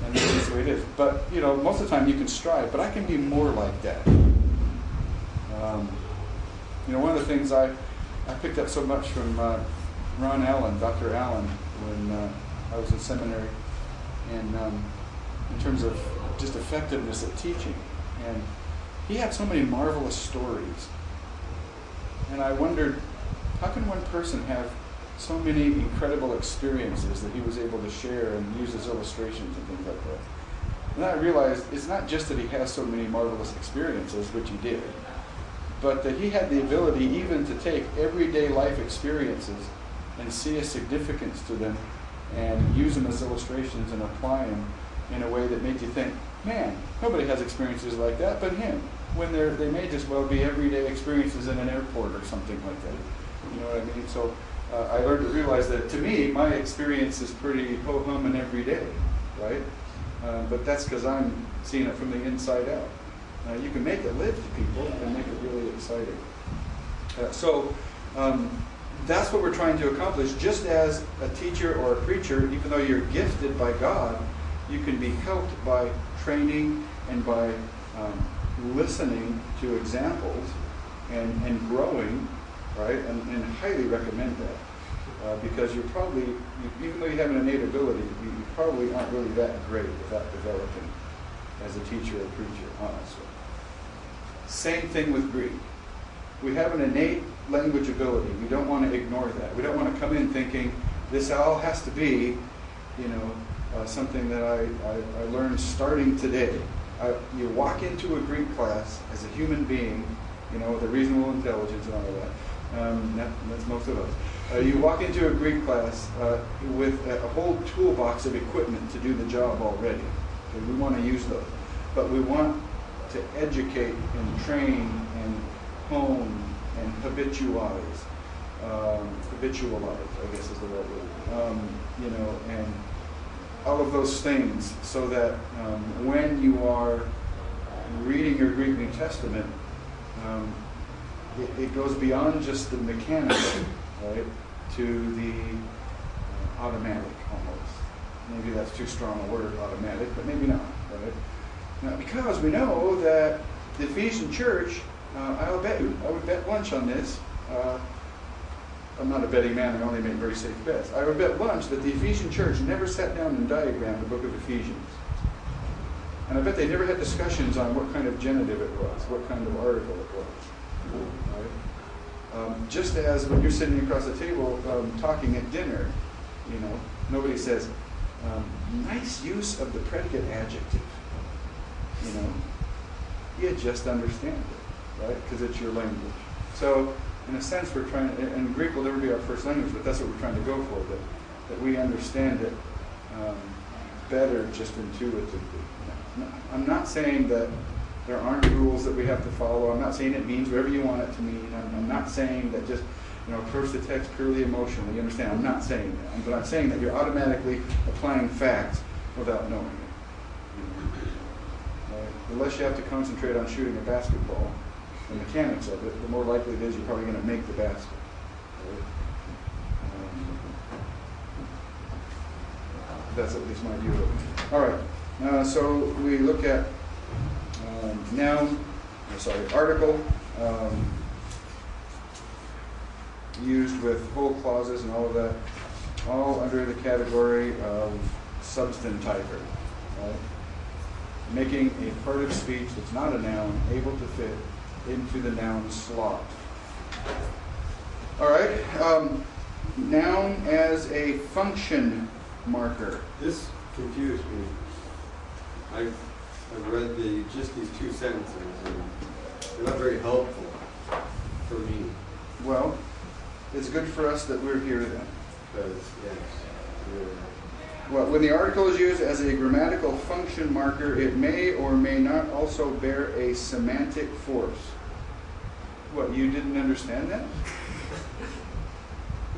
And that's the way it is. But, most of the time you can strive, but I can be more like that. One of the things I picked up so much from Ron Allen, Dr. Allen, when I was in seminary, and in terms of just effectiveness at teaching. And he had so many marvelous stories. And I wondered, how can one person have so many incredible experiences that he was able to share and use as illustrations and things like that? And I realized it's not just that he has so many marvelous experiences, which he did, but that he had the ability even to take everyday life experiences and see a significance to them and use them as illustrations and apply them in a way that made you think, man, nobody has experiences like that but him, when they may just well be everyday experiences in an airport or something like that. You know what I mean? So I learned to realize that, to me, my experience is pretty ho-hum and everyday, right? But that's because I'm seeing it from the inside out. You can make it live to people and make it really exciting. So that's what we're trying to accomplish. Just as a teacher or a preacher, even though you're gifted by God, you can be helped by training and by listening to examples and growing, right? And highly recommend that. because you're probably, even though you have an innate ability, you probably aren't really that great without developing as a teacher or preacher, honestly. Same thing with Greek. We have an innate language ability. We don't want to ignore that. We don't want to come in thinking this all has to be, something that I learned starting today. You walk into a Greek class as a human being, with a reasonable intelligence and all of that. That's most of us. You walk into a Greek class with a whole toolbox of equipment to do the job already. Okay, we want to use those. But we want to educate and train and hone and habitualize, I guess is the right word, and all of those things, so that when you are reading your Greek New Testament, it goes beyond just the mechanical, right, to the automatic almost. Maybe that's too strong a word, automatic, but maybe not, right? Now, because we know that the Ephesian church, I would bet lunch on this. I'm not a betting man, I only make very safe bets. I would bet lunch that the Ephesian church never sat down and diagrammed the book of Ephesians. And I bet they never had discussions on what kind of genitive it was, what kind of article it was. Right? Just as when you're sitting across the table talking at dinner, nobody says, nice use of the predicate adjective. You just understand it, right? Because it's your language. So, in a sense, we're trying, and Greek will never be our first language, but that's what we're trying to go for, that we understand it better just intuitively. I'm not saying that there aren't rules that we have to follow. I'm not saying it means whatever you want it to mean. I'm not saying that just, approach the text purely emotionally. You understand? I'm not saying that. But I'm saying that you're automatically applying facts without knowing it. The less you have to concentrate on shooting a basketball, the mechanics of it, the more likely it is you're probably going to make the basket. Right? That's at least my view of it. All right. So we look at article, used with whole clauses and all of that, all under the category of substantiver. Right? Making a part of speech that's not a noun able to fit into the noun slot. All right. Noun as a function marker. This confused me. I've read just these two sentences, and they're not very helpful for me. Well, it's good for us that we're here then. Because, yes, well, when the article is used as a grammatical function marker, it may or may not also bear a semantic force. What, you didn't understand that?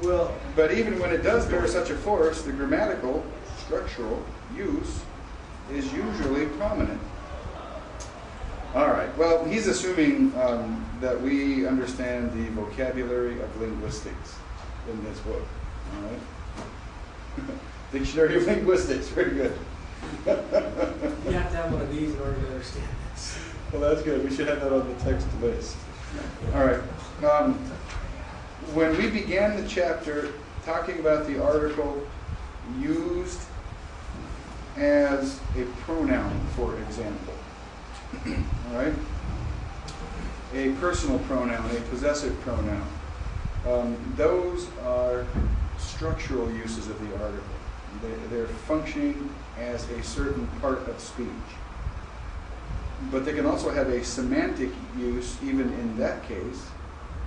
well, But even when it does bear such a force, the grammatical, structural use is usually prominent. All right, well, he's assuming that we understand the vocabulary of linguistics in this book. All right? Dictionary of Linguistics, very good. You have to have one of these in order to understand this. Well, that's good. We should have that on the text list. All right. When we began the chapter talking about the article used as a pronoun, for example, all right? A personal pronoun, a possessive pronoun. Those are structural uses of the article. They're functioning as a certain part of speech. But they can also have a semantic use even in that case,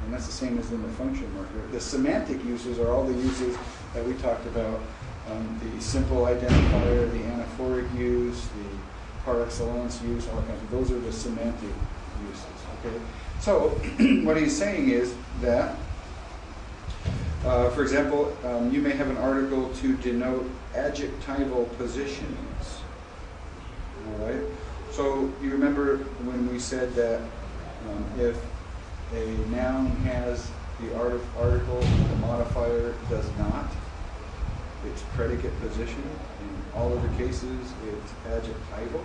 and that's the same as in the function marker. The semantic uses are all the uses that we talked about, the simple identifier, the anaphoric use, the par excellence use, all kinds of, those are the semantic uses, okay? So what he's saying is that, for example, you may have an article to denote adjectival positions, all right? So you remember when we said that if a noun has the article, the modifier does not, it's predicate position. In all other cases, it's adjectival.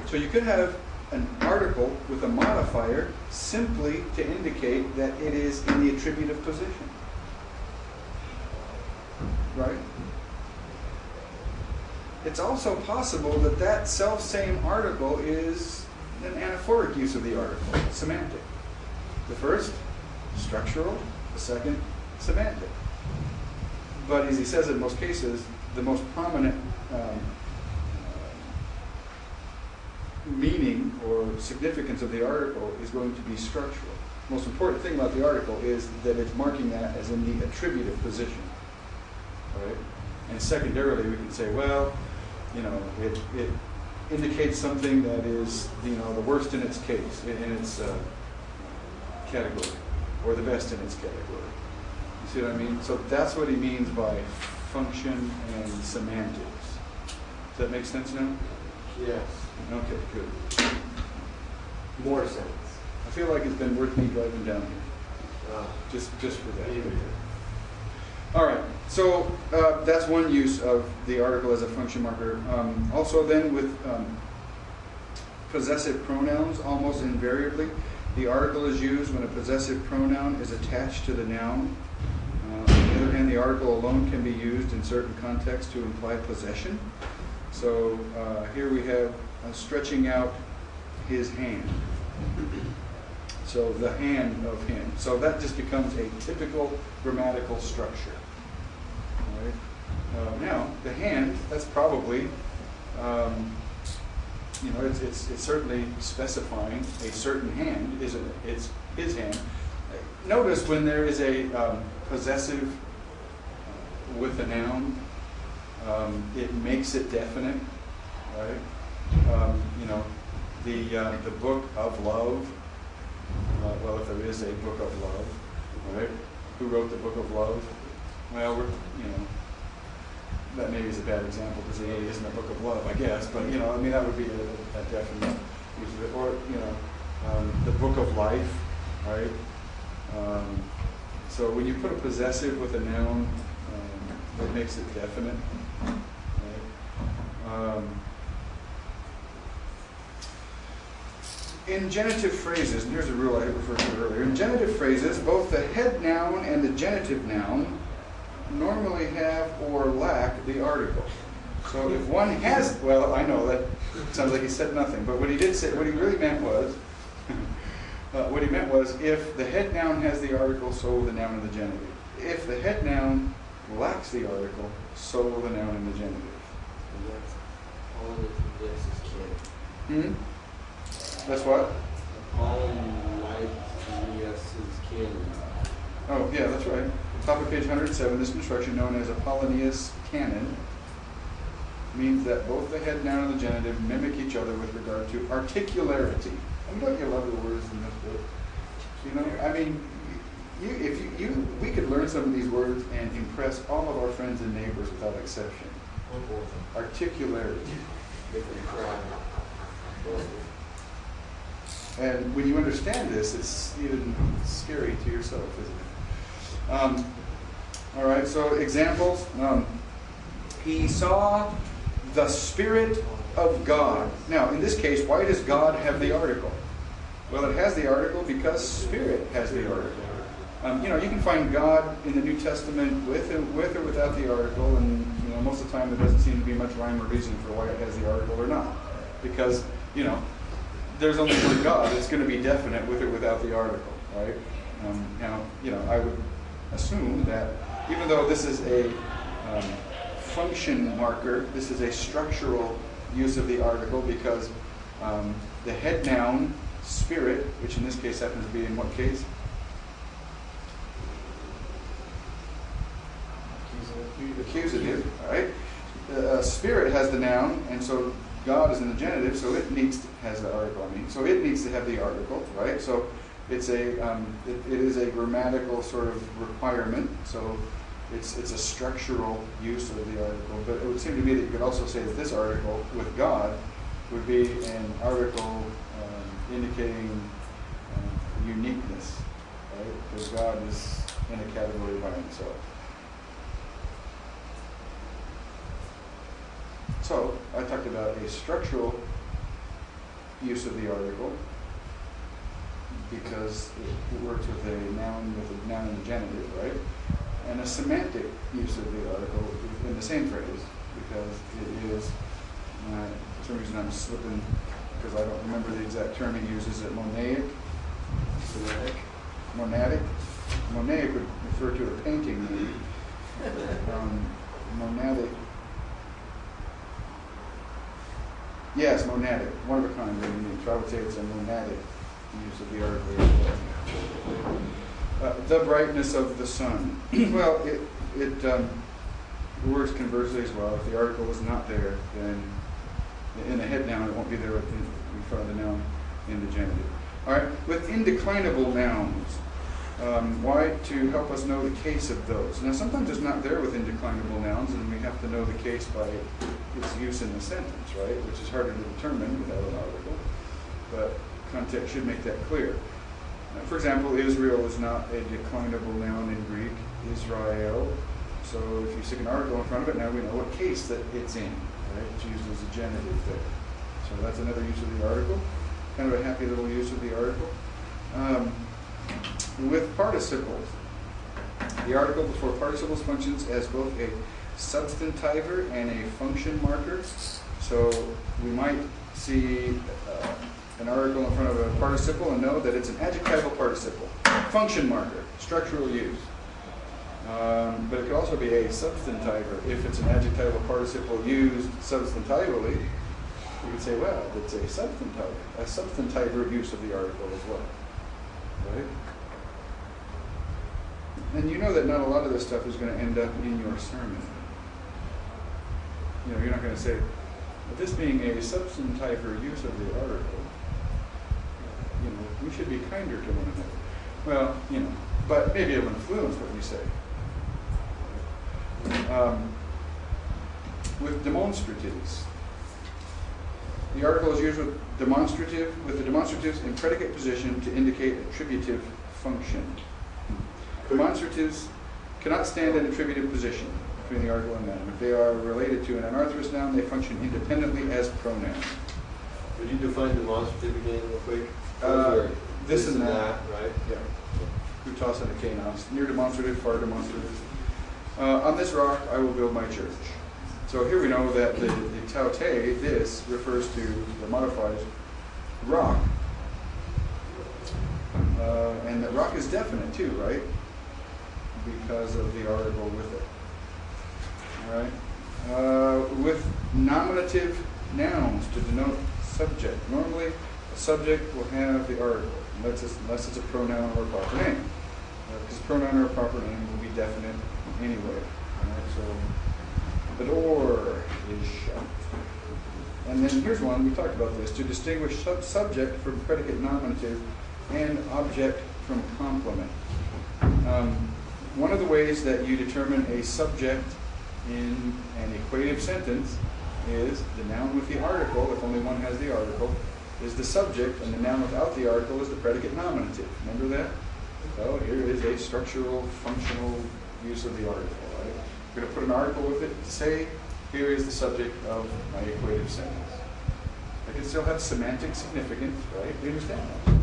So you could have an article with a modifier simply to indicate that it is in the attributive position. right? It's also possible that that self-same article is an anaphoric use of the article, semantic. The first, structural. The second, semantic. But as he says in most cases, the most prominent meaning or significance of the article is going to be structural. The most important thing about the article is that it's marking that as in the attributive position. All right? And secondarily, we can say, well, you know, it indicates something that is, you know, the worst in its case, in its category, or the best in its category. You see what I mean? So that's what he means by function and semantics. Does that make sense now? Yes. Okay, good. More sense. I feel like it's been worth me driving down here, just for that. All right, so that's one use of the article as a function marker. Also then with possessive pronouns, almost invariably, the article is used when a possessive pronoun is attached to the noun. On the other hand, the article alone can be used in certain contexts to imply possession. So here we have stretching out his hand. So the hand of him. So that just becomes a typical grammatical structure. All right. Now, the hand, that's probably, you know, it's certainly specifying a certain hand, isn't it? It's his hand. Notice when there is a possessive with a noun, it makes it definite, right? You know, the book of love. Well, if there is a book of love, right? Who wrote the book of love? Well, you know, that maybe is a bad example because it isn't a book of love, I guess. But you know, I mean, that would be a definite use of it. Or you know, the book of life, right? So when you put a possessive with a noun, it makes it definite. Right? In genitive phrases, and here's a rule I referred to earlier, in genitive phrases, both the head noun and the genitive noun normally have or lack the article. So if one has, well, I know that sounds like he said nothing, but what he did say, what he really meant was, if the head noun has the article, so will the noun and the genitive. If the head noun lacks the article, so will the noun and the genitive. And that's all of the yes is canon. That's what? Canon. Oh, yeah, that's right. Top of page 107, this construction known as Apollonius canon means that both the head noun and the genitive mimic each other with regard to articularity. I mean, don't you love the words in this book? You know, I mean, we could learn some of these words and impress all of our friends and neighbors without exception. Articularity. Make them cry. And when you understand this, it's even scary to yourself, isn't it? All right, so examples. He saw the Spirit of God. Now, in this case, why does God have the article? Well, it has the article because Spirit has the article. You know, you can find God in the New Testament with or without the article, and you know, most of the time there doesn't seem to be much rhyme or reason for why it has the article or not, because you know, there's only one God. It's going to be definite with or without the article, right? Now, you know, I would assume that even though this is a function marker, this is a structural use of the article because the head noun, Spirit, which in this case happens to be in what case? Accusative, all right? Spirit has the noun, and so God is in the genitive, so it has the article. So it needs to have the article, right? So it's it is a grammatical sort of requirement. So it's a structural use of the article. But it would seem to me that you could also say that this article with God would be an article indicating uniqueness, right? Because God is in a category by himself. So, I talked about a structural use of the article because it works with a noun and the genitive, right? and a semantic use of the article in the same phrase, because it is, for some reason I'm slipping, because I don't remember the exact term he uses, it monadic? Semantic. Monadic? Monadic would refer to a painting maybe. Monadic. Yes, monadic. One of a kind, really neat. So I would say it's a monadic use of the article as well. The brightness of the sun. Well, it works conversely as well. If the article is not there, then in the head noun, it won't be there in front of the noun in the genitive. All right, with indeclinable nouns, why? To help us know the case of those. Now, sometimes it's not there with indeclinable nouns, and we have to know the case by its use in the sentence, right? Which is harder to determine without an article, but context should make that clear. For example, Israel is not a declinable noun in Greek, Israel. So if you stick an article in front of it, now we know what case that it's in, right? It's used as a genitive there. So that's another use of the article. Kind of a happy little use of the article. With participles, the article before participles functions as both a substantiver and a function marker. So we might see an article in front of a participle and know that it's an adjectival participle. Function marker, structural use. But it could also be a substantiver. If it's an adjectival participle used substantively, you could say, well, it's a substantiver use of the article as well. Right? And you know that not a lot of this stuff is going to end up in your sermon. You know, you're not going to say, this being a substantiver use of the article, you know, we should be kinder to one another. Well, you know, but maybe it'll influence what you say. With demonstratives, the article is used with the demonstratives in predicate position to indicate attributive function. Demonstratives cannot stand in attributive position between the article and noun. If they are related to an anarthrous noun, they function independently as pronouns. Would you define demonstrative again real quick? This and that. Right? Yeah. Kutos and a kanos. Near demonstrative, far demonstrative. On this rock I will build my church. So here we know that the taute, this, refers to the modified rock. And that rock is definite too, right? Because of the article with it. All right. With nominative nouns to denote subject. Normally, a subject will have the article, unless it's a pronoun or a proper name. Because a pronoun or a proper name will be definite anyway. All right, so the door is shut. And then here's one, we talked about this, to distinguish subject from predicate nominative and object from complement. One of the ways that you determine a subject in an equative sentence is the noun with the article, if only one has the article, is the subject, and the noun without the article is the predicate nominative. Remember that? So here is a structural, functional use of the article. Right? We're going to put an article with it to say, here is the subject of my equative sentence. It can still have semantic significance, right? You understand that?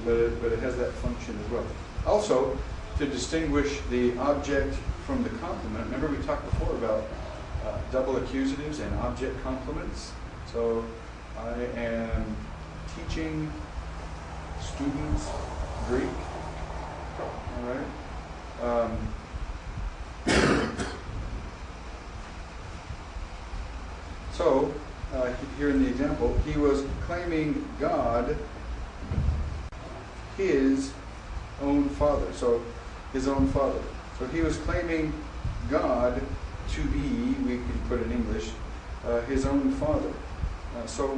But it has that function as well. Also, to distinguish the object from the complement, remember we talked before about double accusatives and object complements. So I am teaching students Greek. All right. So here in the example, he was claiming God, his own father. So his own father. So he was claiming God to be, we can put in English, his own father. So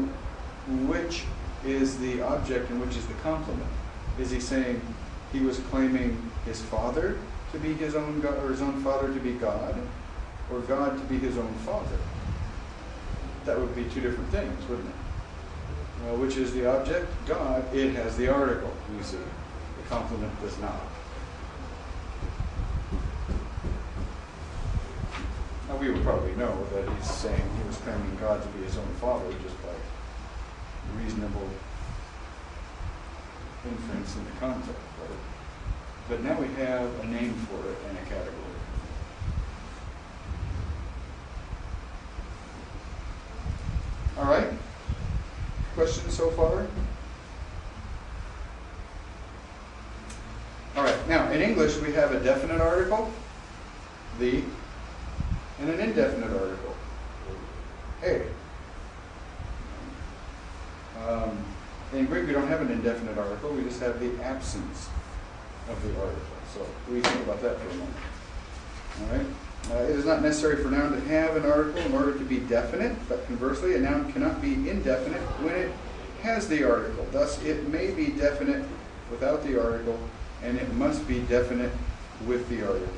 which is the object and which is the complement? Is he saying he was claiming his father to be his own God, or his own father to be God, or God to be his own father? That would be two different things, wouldn't it? Which is the object? God. It has the article, you see. The complement does not. Now we would probably know that he's saying he was claiming God to be his own father just by reasonable inference in the context. Right? but now we have a name for it and a category. All right? Questions so far? All right, now in English we have a definite article, the, and an indefinite article, a. In Greek we don't have an indefinite article, we just have the absence of the article. So we think about that for a moment. All right? It is not necessary for a noun to have an article in order to be definite, but conversely, a noun cannot be indefinite when it has the article. Thus, it may be definite without the article, and it must be definite with the article.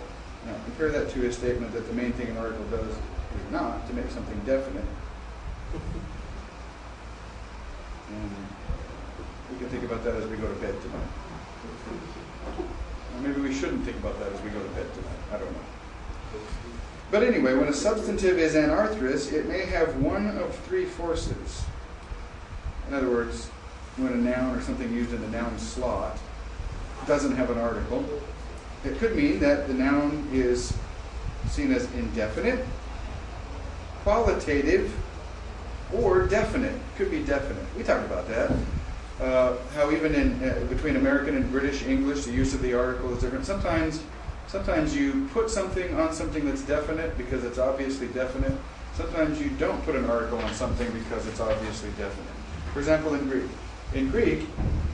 Now, compare that to a statement that the main thing an article does is not to make something definite. And we can think about that as we go to bed tonight. Or maybe we shouldn't think about that as we go to bed tonight. I don't know. But anyway, when a substantive is anarthrous, it may have one of three forces. In other words, when a noun or something used in the noun slot doesn't have an article, it could mean that the noun is seen as indefinite, qualitative, or definite. It could be definite. We talked about that. How even in between American and British English, the use of the article is different. Sometimes you put something on something that's definite because it's obviously definite. Sometimes you don't put an article on something because it's obviously definite. For example, in Greek. In Greek,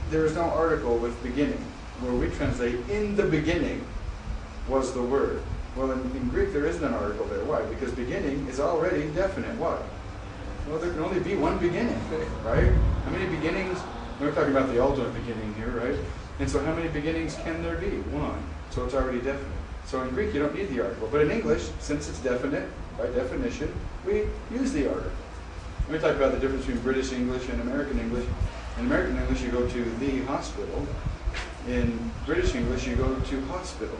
there is no article with beginning, where we translate, in the beginning was the word. Well, in Greek, there isn't an article there. Why? Because beginning is already definite. Why? Well, there can only be one beginning, right? How many beginnings? We're talking about the ultimate beginning here, right? And so how many beginnings can there be? One. So it's already definite. So in Greek, you don't need the article. But in English, since it's definite, by definition, we use the article. Let me talk about the difference between British English and American English. In American English, you go to the hospital. In British English, you go to hospital.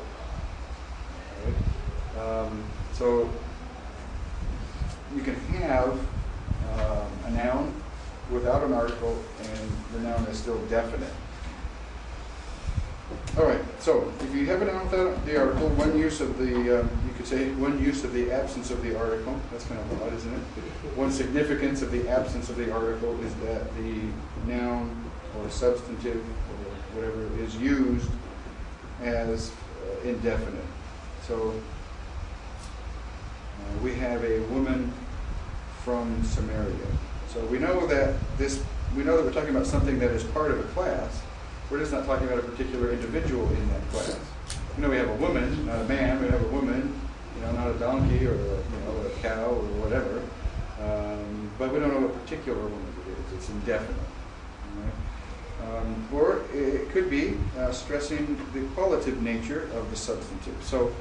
Right? So you can have a noun without an article, and the noun is still definite. All right, so if you have a noun without the article, one use of the, you could say one use of the absence of the article. That's kind of odd, isn't it? One significance of the absence of the article is that the noun or substantive or whatever is used as indefinite. So we have a woman from Samaria. So we know that we're talking about something that is part of a class. We're just not talking about a particular individual in that class. We know we have a woman, not a man. We have a woman, not a donkey or a cow or whatever. But we don't know what particular woman it is. It's indefinite. Right? Or it could be stressing the qualitative nature of the substantive. So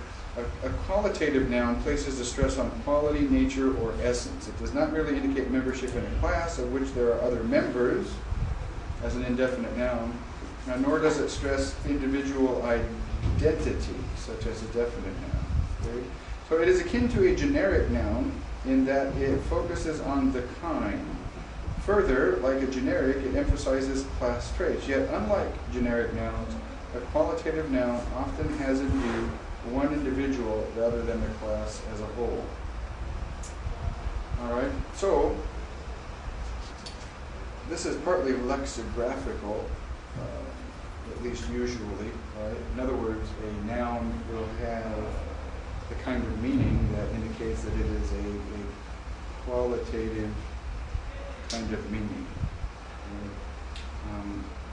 a qualitative noun places a stress on quality, nature, or essence. It does not merely indicate membership in a class of which there are other members as an indefinite noun, nor does it stress individual identity, such as a definite noun. Okay? So it is akin to a generic noun in that it focuses on the kind. Further, like a generic, it emphasizes class traits. Yet, unlike generic nouns, a qualitative noun often has in view one individual rather than the class as a whole. All right, so this is partly lexicographical, at least usually. Right? In other words, a noun will have the kind of meaning that indicates that it is a qualitative kind of meaning.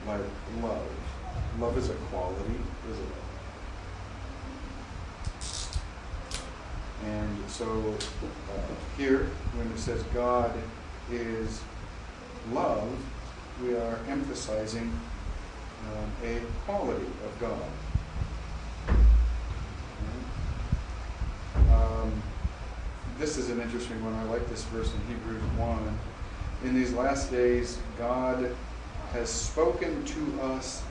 Like love. Love is a quality, isn't it? And so here, when it says God is love, we are emphasizing a quality of God. This is an interesting one. I like this verse in Hebrews 1. In these last days, God has spoken to us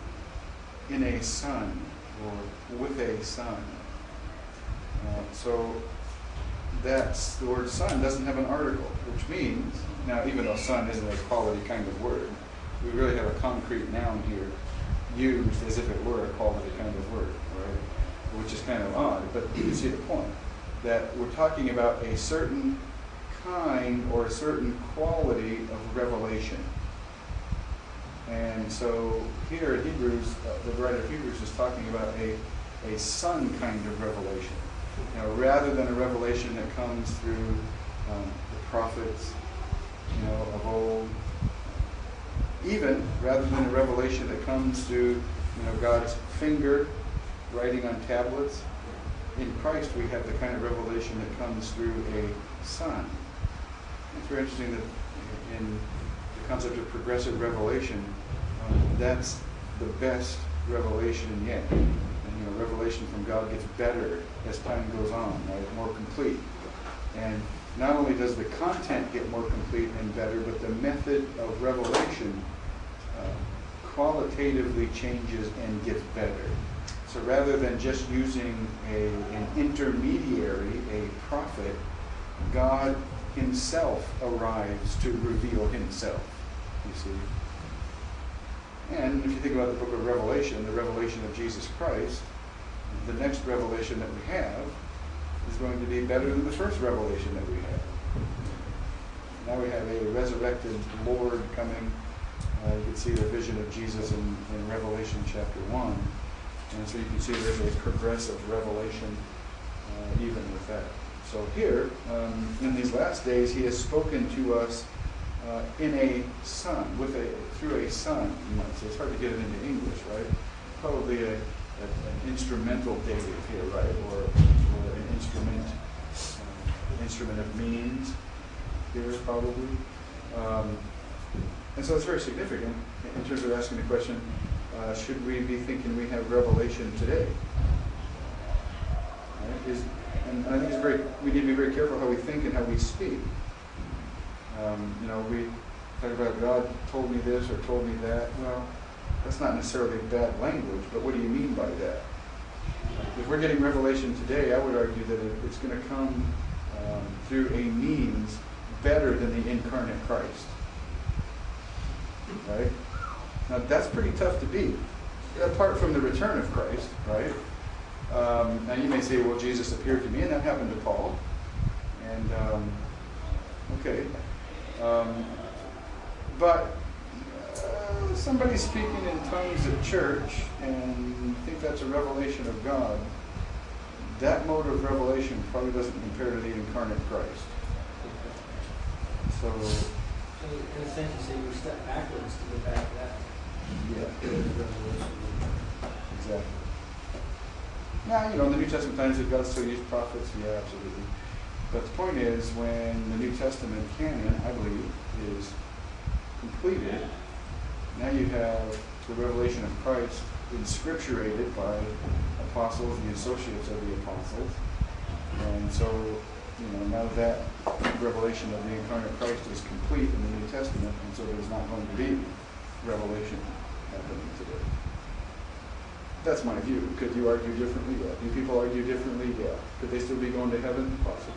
in a son, or with a son. So that's the word son doesn't have an article, which means, now even though son isn't a quality kind of word, we really have a concrete noun here. used as if it were a call to the kind of word, right? Which is kind of odd, but you see the point. That we're talking about a certain kind or a certain quality of revelation. And so here in Hebrews, the writer of Hebrews is talking about a son kind of revelation. Rather than a revelation that comes through the prophets, of old, even rather than a revelation that comes through, God's finger writing on tablets. In Christ, we have the kind of revelation that comes through a son. It's very interesting that in the concept of progressive revelation, that's the best revelation yet. And revelation from God gets better as time goes on, right? More complete. And not only does the content get more complete and better, but the method of revelation qualitatively changes and gets better. So rather than just using an intermediary, a prophet, God himself arrives to reveal himself, you see. And if you think about the book of Revelation, the revelation of Jesus Christ, the next revelation that we have is going to be better than the first revelation that we have. Now we have a resurrected Lord coming. You can see the vision of Jesus in Revelation chapter 1. And so you can see there's a progressive revelation even with that. So here, in these last days, he has spoken to us in a son, through a son, you might say. It's hard to get it into English, right? Probably an instrumental dative here, right? Or an instrument of means here, probably. And so it's very significant in terms of asking the question, should we be thinking we have revelation today? Right? And I think we need to be very careful how we think and how we speak. We talk about God told me this or told me that. Well, that's not necessarily bad language, but what do you mean by that? If we're getting revelation today, I would argue that it's going to come through a means better than the incarnate Christ. Right? Now that's pretty tough to beat, apart from the return of Christ, right? Now you may say, well, Jesus appeared to me, and that happened to Paul. And, okay. But somebody speaking in tongues at church and think that's a revelation of God, that mode of revelation probably doesn't compare to the incarnate Christ. So in a sense, you say you step backwards to get back to that. Yeah. Exactly. Now, in the New Testament times, did God still use prophets? Yeah, absolutely. But the point is, when the New Testament canon, I believe, is completed, now you have the revelation of Christ inscripturated by apostles, the associates of the apostles. And so, now that revelation of the incarnate Christ is complete in the New Testament, and so there's not going to be revelation happening today. That's my view. Could you argue differently? Yeah. Do people argue differently? Yeah. Could they still be going to heaven? Possibly.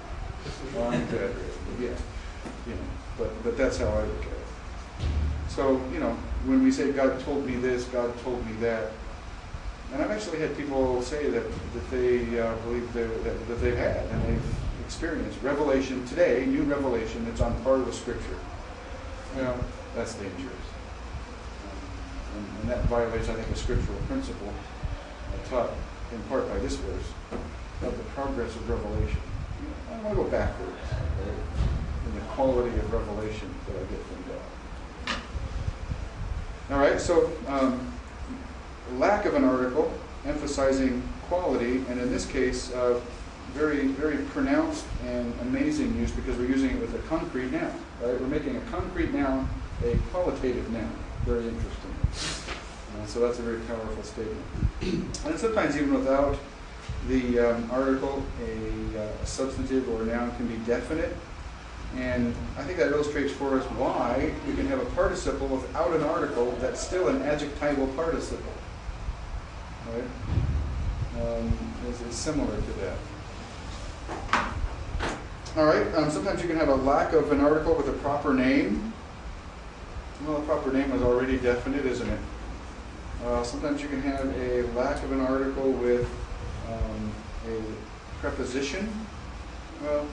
Well, I'm exaggerating, but yeah. But that's how I look at it. So, when we say God told me this, God told me that, and I've actually had people say that they believe that they've had and they've experienced revelation today, new revelation that's on par with Scripture. That's dangerous. And that violates, I think, a scriptural principle taught in part by this verse of the progress of revelation. I don't want to go backwards, right, in the quality of revelation that I get from God. All right, so lack of an article, emphasizing quality, and in this case, very, very pronounced and amazing use because we're using it with a concrete noun. Right? We're making a concrete noun a qualitative noun. Very interesting. So that's a very powerful statement. And sometimes even without the article, a substantive or a noun can be definite. And I think that illustrates for us why we can have a participle without an article that's still an adjectival participle. Right? It's similar to that. All right. Sometimes you can have a lack of an article with a proper name. Well, the proper name is already definite, isn't it? Sometimes you can have a lack of an article with a preposition. Well,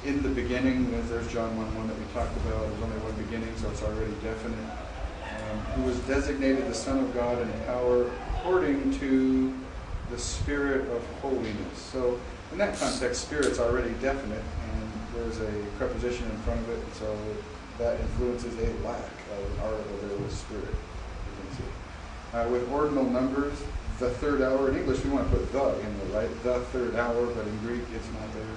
in the beginning, there's John 1:1 that we talked about. There's only one beginning, so it's already definite. Who was designated the Son of God in power according to the Spirit of holiness. So in that context, Spirit's already definite, and there's a preposition in front of it, so that influences a lack of an article there with Spirit. You can see. With ordinal numbers, the third hour, in English we want to put the in there, right? The third hour, but in Greek it's not there.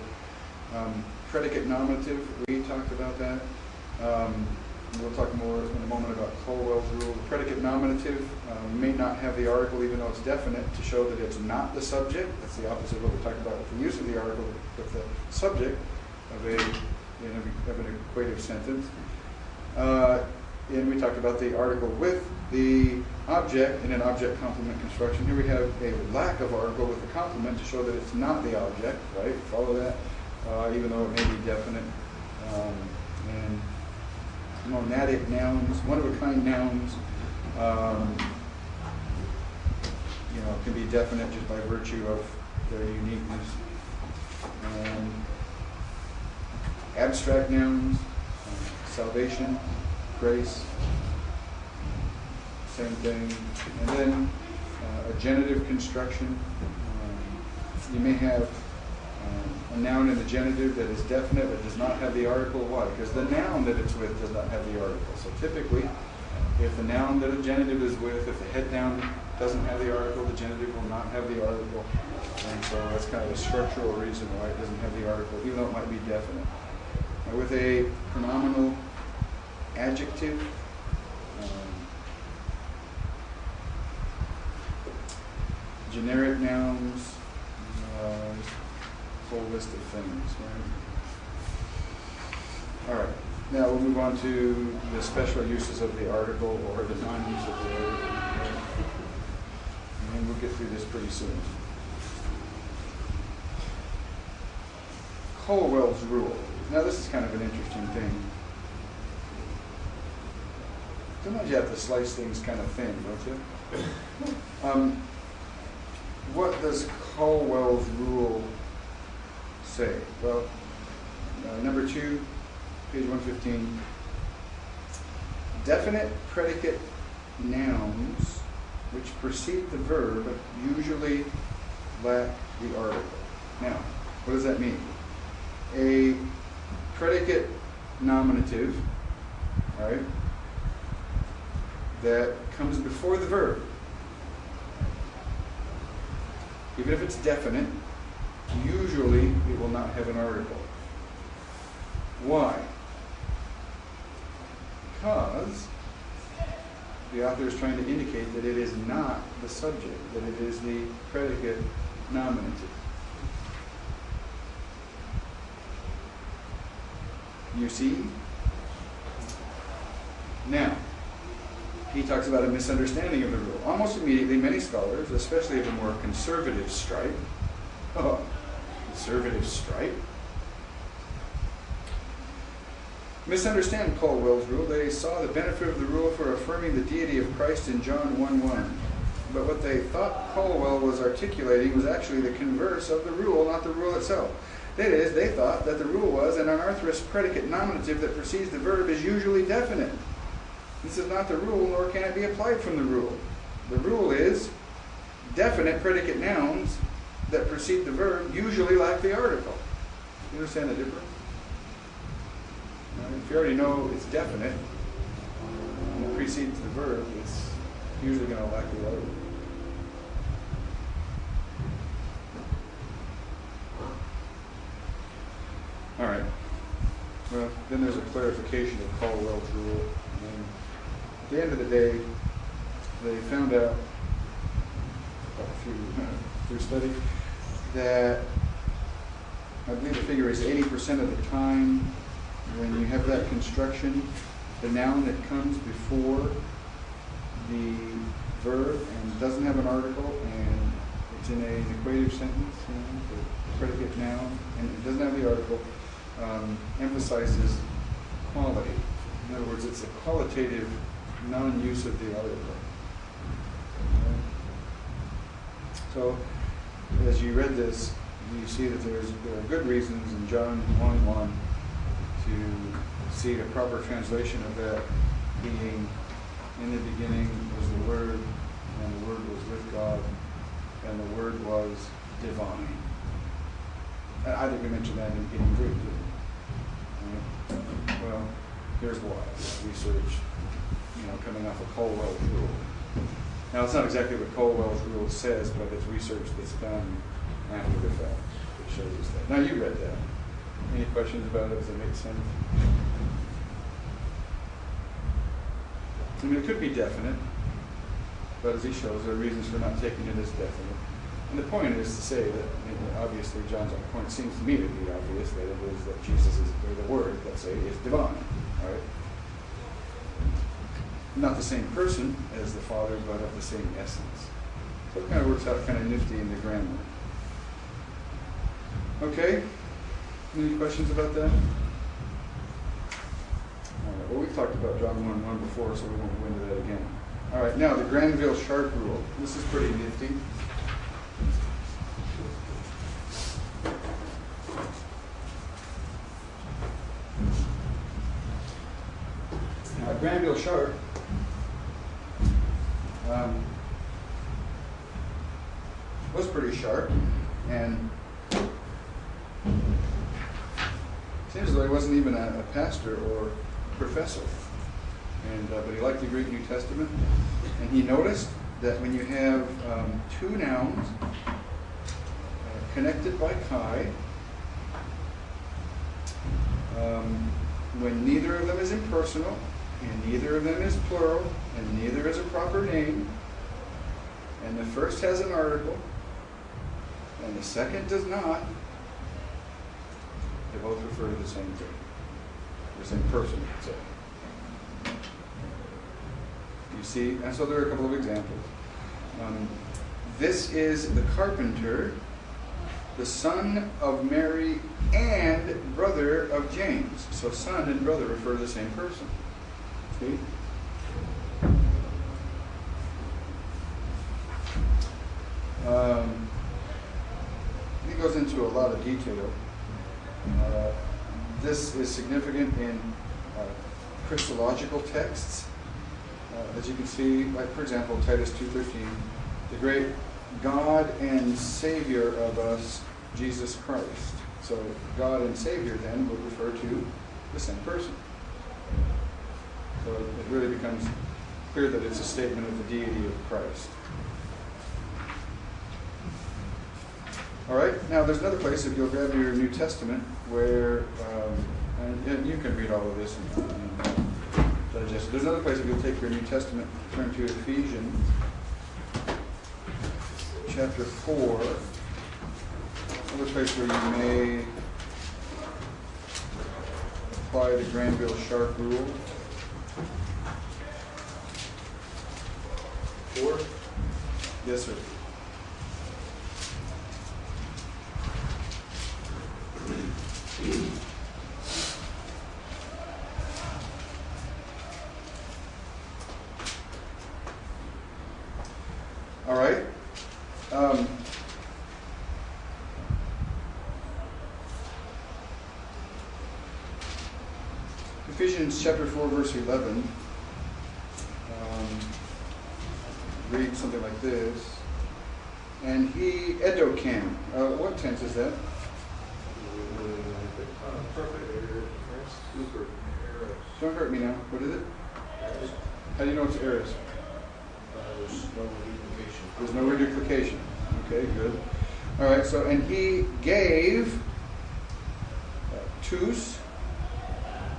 Predicate nominative, we talked about that. We'll talk more in a moment about Colwell's rule. The predicate nominative may not have the article even though it's definite to show that it's not the subject. That's the opposite of what we talked about with the use of the article with the subject of an equative sentence. And we talked about the article with the object in an object complement construction. Here we have a lack of article with the complement to show that it's not the object, right? Follow that, even though it may be definite. And monadic nouns, one-of-a-kind nouns, can be definite just by virtue of their uniqueness. Abstract nouns, salvation, grace, same thing. And then a genitive construction. You may have a noun in the genitive that is definite but does not have the article. Why? Because the noun that it's with does not have the article. So typically, if the noun that a genitive is with, if the head noun doesn't have the article, the genitive will not have the article. And so that's kind of a structural reason why it doesn't have the article, even though it might be definite. Now with a pronominal adjective, generic nouns, whole list of things, right? All right. Now we'll move on to the special uses of the article or the non-use of the article. Right? And then we'll get through this pretty soon. Colwell's rule. Now this is kind of an interesting thing. Sometimes you have to slice things kind of thin, don't you? What does Colwell's rule say? Well, number 2, page 115. Definite predicate nouns which precede the verb usually lack the article. Now, what does that mean? A predicate nominative, right, that comes before the verb, even if it's definite, usually it will not have an article. Why? Because the author is trying to indicate that it is not the subject, that it is the predicate nominative. You see? Now, he talks about a misunderstanding of the rule. Almost immediately, many scholars, especially of a more conservative stripe, misunderstand Colwell's rule. They saw the benefit of the rule for affirming the deity of Christ in John 1:1. But what they thought Colwell was articulating was actually the converse of the rule, not the rule itself. That is, they thought that the rule was an unorthodox predicate nominative that precedes the verb is usually definite. This is not the rule, nor can it be applied from the rule. The rule is definite predicate nouns that precede the verb usually lack the article. You understand the difference? If you already know it's definite, and it precedes the verb, it's usually going to lack the article. All right. Well, then there's a clarification of Colwell's rule. And at the end of the day, they found out through study that I believe the figure is 80% of the time when you have that construction, the noun that comes before the verb and doesn't have an article and it's in an equative sentence, the predicate noun, and it doesn't have the article, emphasizes quality. In other words, it's a qualitative non-use of the article. So, as you read this, you see that there are good reasons in John 1:1 to see a proper translation of that being, in the beginning was the Word, and the Word was with God, and the Word was divine. I think we mentioned that in Greek, didn't we? Right? Well, here's why. Research, coming off of Colwell's rule. Now, it's not exactly what Colwell's rule says, but it's research that's done after the fact that shows us that. Now, you read that. Any questions about it? Does it make sense? I mean, it could be definite, but as he shows, there are reasons for not taking it as definite. And the point is to say that, obviously, John's point seems to me to be obvious, that it is that Jesus is, or the Word, let's say, is divine, right? Not the same person as the Father, but of the same essence. So it kind of works out kind of nifty in the grammar. Okay? Any questions about that? All right, well, we've talked about John 1:1 before, so we won't go into that again. All right, now the Granville-Sharp rule. This is pretty nifty. Now, Granville-Sharp was pretty sharp, and seems as though he wasn't even a pastor or professor, but he liked the Greek New Testament, and he noticed that when you have two nouns connected by chi, when neither of them is impersonal, and neither of them is plural, and neither is a proper name, and the first has an article, and the second does not, they both refer to the same thing, the same person, let's say. You see, and so there are a couple of examples. This is the carpenter, the son of Mary, and brother of James. So son and brother refer to the same person. See? He goes into a lot of detail. This is significant in Christological texts. As you can see, like for example, Titus 2:13, the great God and Savior of us, Jesus Christ. So God and Savior then would refer to the same person. So it really becomes clear that it's a statement of the deity of Christ. All right, now there's another place, if you'll grab your New Testament, where, and you can read all of this and digest it. There's another place, if you'll take your New Testament, turn to Ephesians chapter 4, another place where you may apply the Granville-Sharp rule. 4? Yes, sir. All right. Ephesians chapter 4, verse 11. Read something like this. And he edocam. What tense is that? Don't hurt me now. What is it? How do you know it's aorist? There's no reduplication. Okay, good. All right, so, and he gave tous,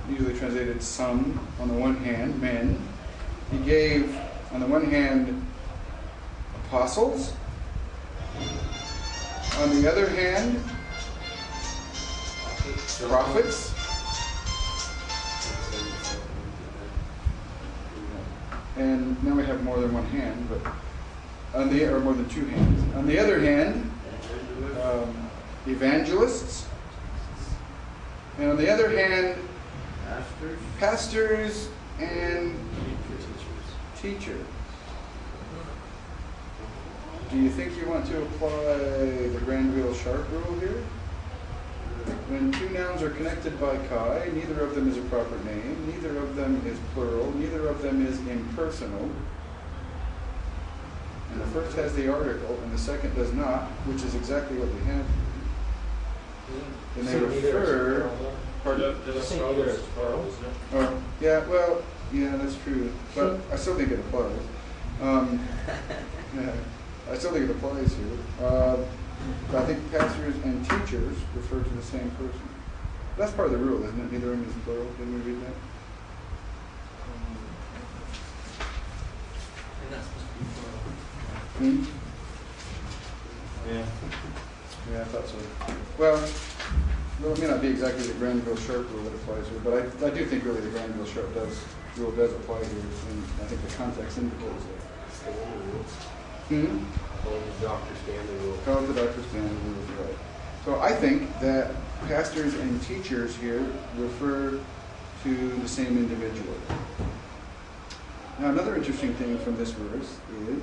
usually translated some, on the one hand, men. He gave, on the one hand, apostles. On the other hand, prophets. And now we have more than one hand, but or more than two hands. On the other hand, evangelists. And on the other hand, pastors and teachers. do you think you want to apply the Granville-Sharp rule here? When two nouns are connected by chi, neither of them is a proper name, neither of them is plural, neither of them is impersonal, and the first has the article and the second does not, which is exactly what we have here. And they refer... Pardon? Oh, yeah, well, yeah, that's true. But I still think it applies. Yeah, I still think it applies here. But I think pastors and teachers refer to the same person. That's part of the rule, isn't it? Neither of them is plural. Didn't we read that? And that's supposed to be plural. Yeah. Yeah, I thought so. Well, it may not be exactly the Granville-Sharp rule that applies here, but I do think really the Granville-Sharp rule does apply here, and I think the context indicates it. Dr. Stanley rule. Called the Dr. Stanley rule, right. So I think that pastors and teachers here refer to the same individual. Now another interesting thing from this verse is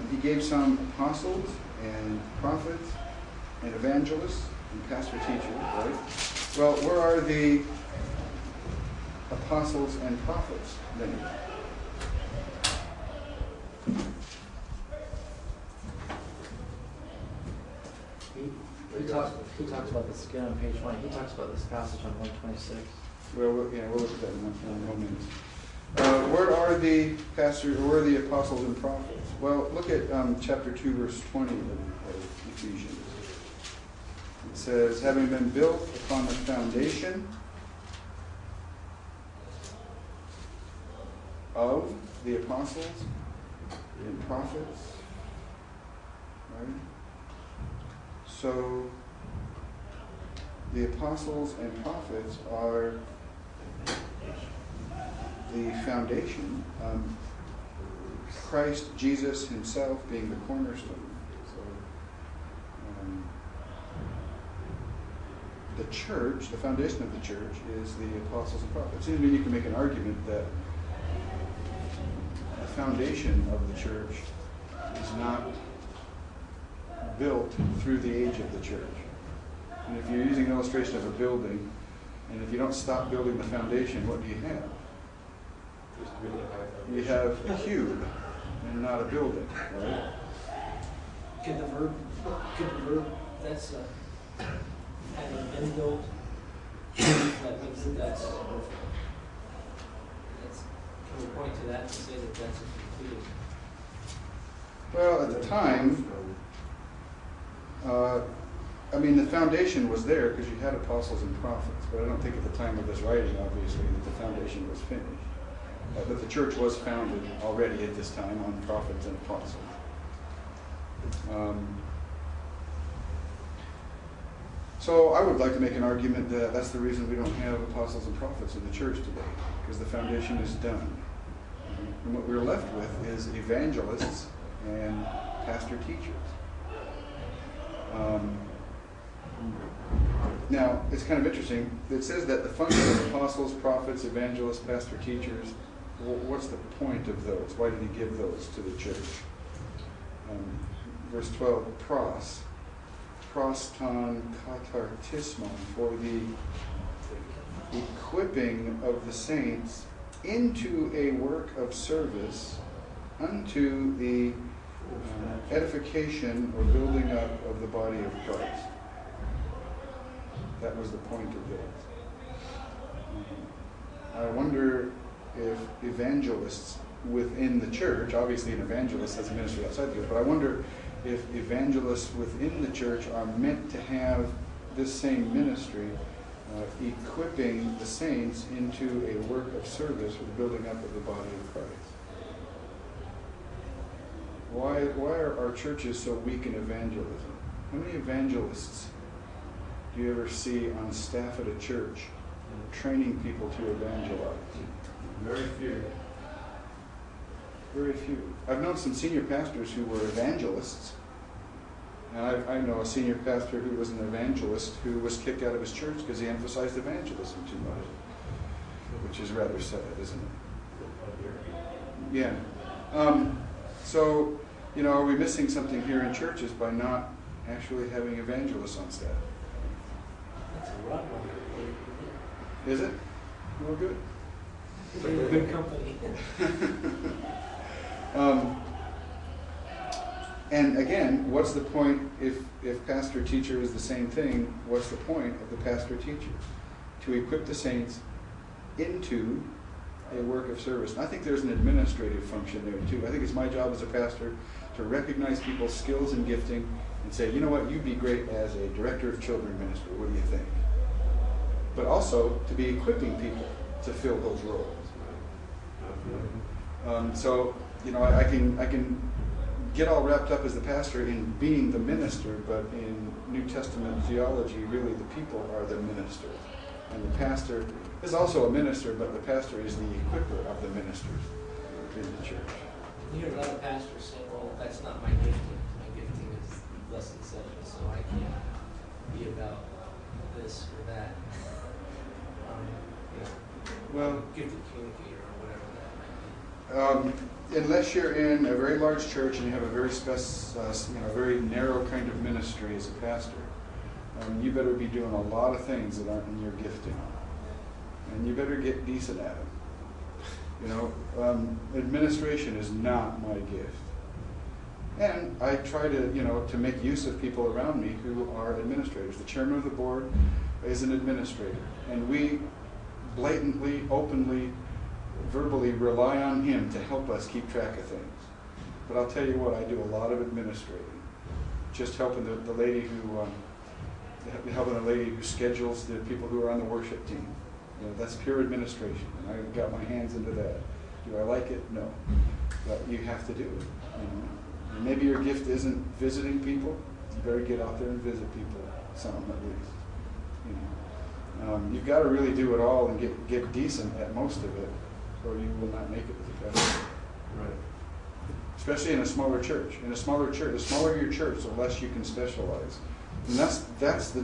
he gave some apostles and prophets and evangelists and pastor teachers, right? Well, where are the apostles and prophets then? He talks about this again on page 1. He talks about this passage on 126. Well, we'll look at that in a moment. Where are the pastors, or where are the apostles and prophets? Well, look at chapter 2, verse 20 of Ephesians. It says, having been built upon the foundation of the apostles and prophets, right? So, the apostles and prophets are the foundation, Christ Jesus himself being the cornerstone. So, the church, the foundation of the church, is the apostles and prophets. It seems to me you can make an argument that the foundation of the church is not built through the age of the church. And if you're using an illustration of a building, and if you don't stop building the foundation, what do you have? You have a cube and not a building, right? Could the verb that's having been built, that means that's can we point to that and say that that's completed? Well, at the time, the foundation was there because you had apostles and prophets, but I don't think at the time of this writing, obviously, that the foundation was finished. But the church was founded already at this time on prophets and apostles. So I would like to make an argument that that's the reason we don't have apostles and prophets in the church today, because the foundation is done. And what we're left with is evangelists and pastor teachers. Now, it's kind of interesting. It says that the function of apostles, prophets, evangelists, pastor teachers, what's the point of those? Why did he give those to the church? Verse 12, pros ton katartismon, for the equipping of the saints into a work of service unto the edification or building up of the body of Christ. That was the point of this. I wonder if evangelists within the church, obviously an evangelist has a ministry outside the church, but I wonder if evangelists within the church are meant to have this same ministry, equipping the saints into a work of service for the building up of the body of Christ. Why are our churches so weak in evangelism? How many evangelists do you ever see on staff at a church training people to evangelize? Very few. Very few. I've known some senior pastors who were evangelists, and I know a senior pastor who was an evangelist who was kicked out of his church because he emphasized evangelism too much, which is rather sad, isn't it? Yeah. So You know, are we missing something here in churches by not actually having evangelists on staff? That's a rough one. Is it? Well, good. Good company. And again, what's the point if pastor-teacher is the same thing? What's the point of the pastor-teacher? To equip the saints into a work of service. And I think there's an administrative function there too. I think it's my job as a pastor to recognize people's skills and gifting and say, you know what, you'd be great as a director of children ministry. What do you think? But also to be equipping people to fill those roles. So, you know, I can get all wrapped up as the pastor in being the minister, but in New Testament theology, really the people are the ministers. And the pastor is also a minister, but the pastor is the equipper of the ministers in the church. You hear a lot of pastors saying, well, that's not my gifting. My gifting is less than 7, so I can't be about this or that. Well, Gifted communicator or whatever that might be. Unless you're in a very large church and you have a very very narrow kind of ministry as a pastor, you better be doing a lot of things that aren't in your gifting, and you better get decent at them. You know, administration is not my gift, and I try to make use of people around me who are administrators. The chairman of the board is an administrator, and we blatantly, openly, verbally rely on him to help us keep track of things. But I'll tell you what, I do a lot of administrating, just helping the lady who schedules the people who are on the worship team. You know, that's pure administration, and I got my hands into that. Do I like it? No, but you have to do it. You know? And maybe your gift isn't visiting people. You better get out there and visit people, some at least. You know, you've got to really do it all and get decent at most of it, or you will not make it as a pastor. Right. Especially in a smaller church. In a smaller church, the smaller your church, the less you can specialize. And that's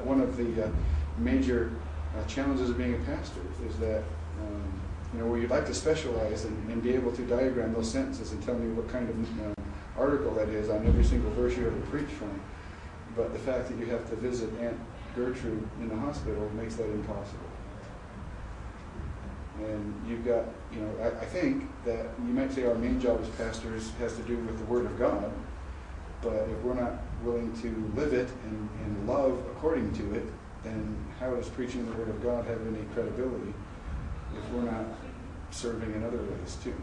one of the major challenges of being a pastor is that where you'd like to specialize and be able to diagram those sentences and tell me what kind of article that is on every single verse you ever preach from. But the fact that you have to visit Aunt Gertrude in the hospital makes that impossible. And you've got, I think that you might say our main job as pastors has to do with the Word of God, but if we're not willing to live it and love according to it, then how does preaching the Word of God have any credibility if we're not serving in other ways too?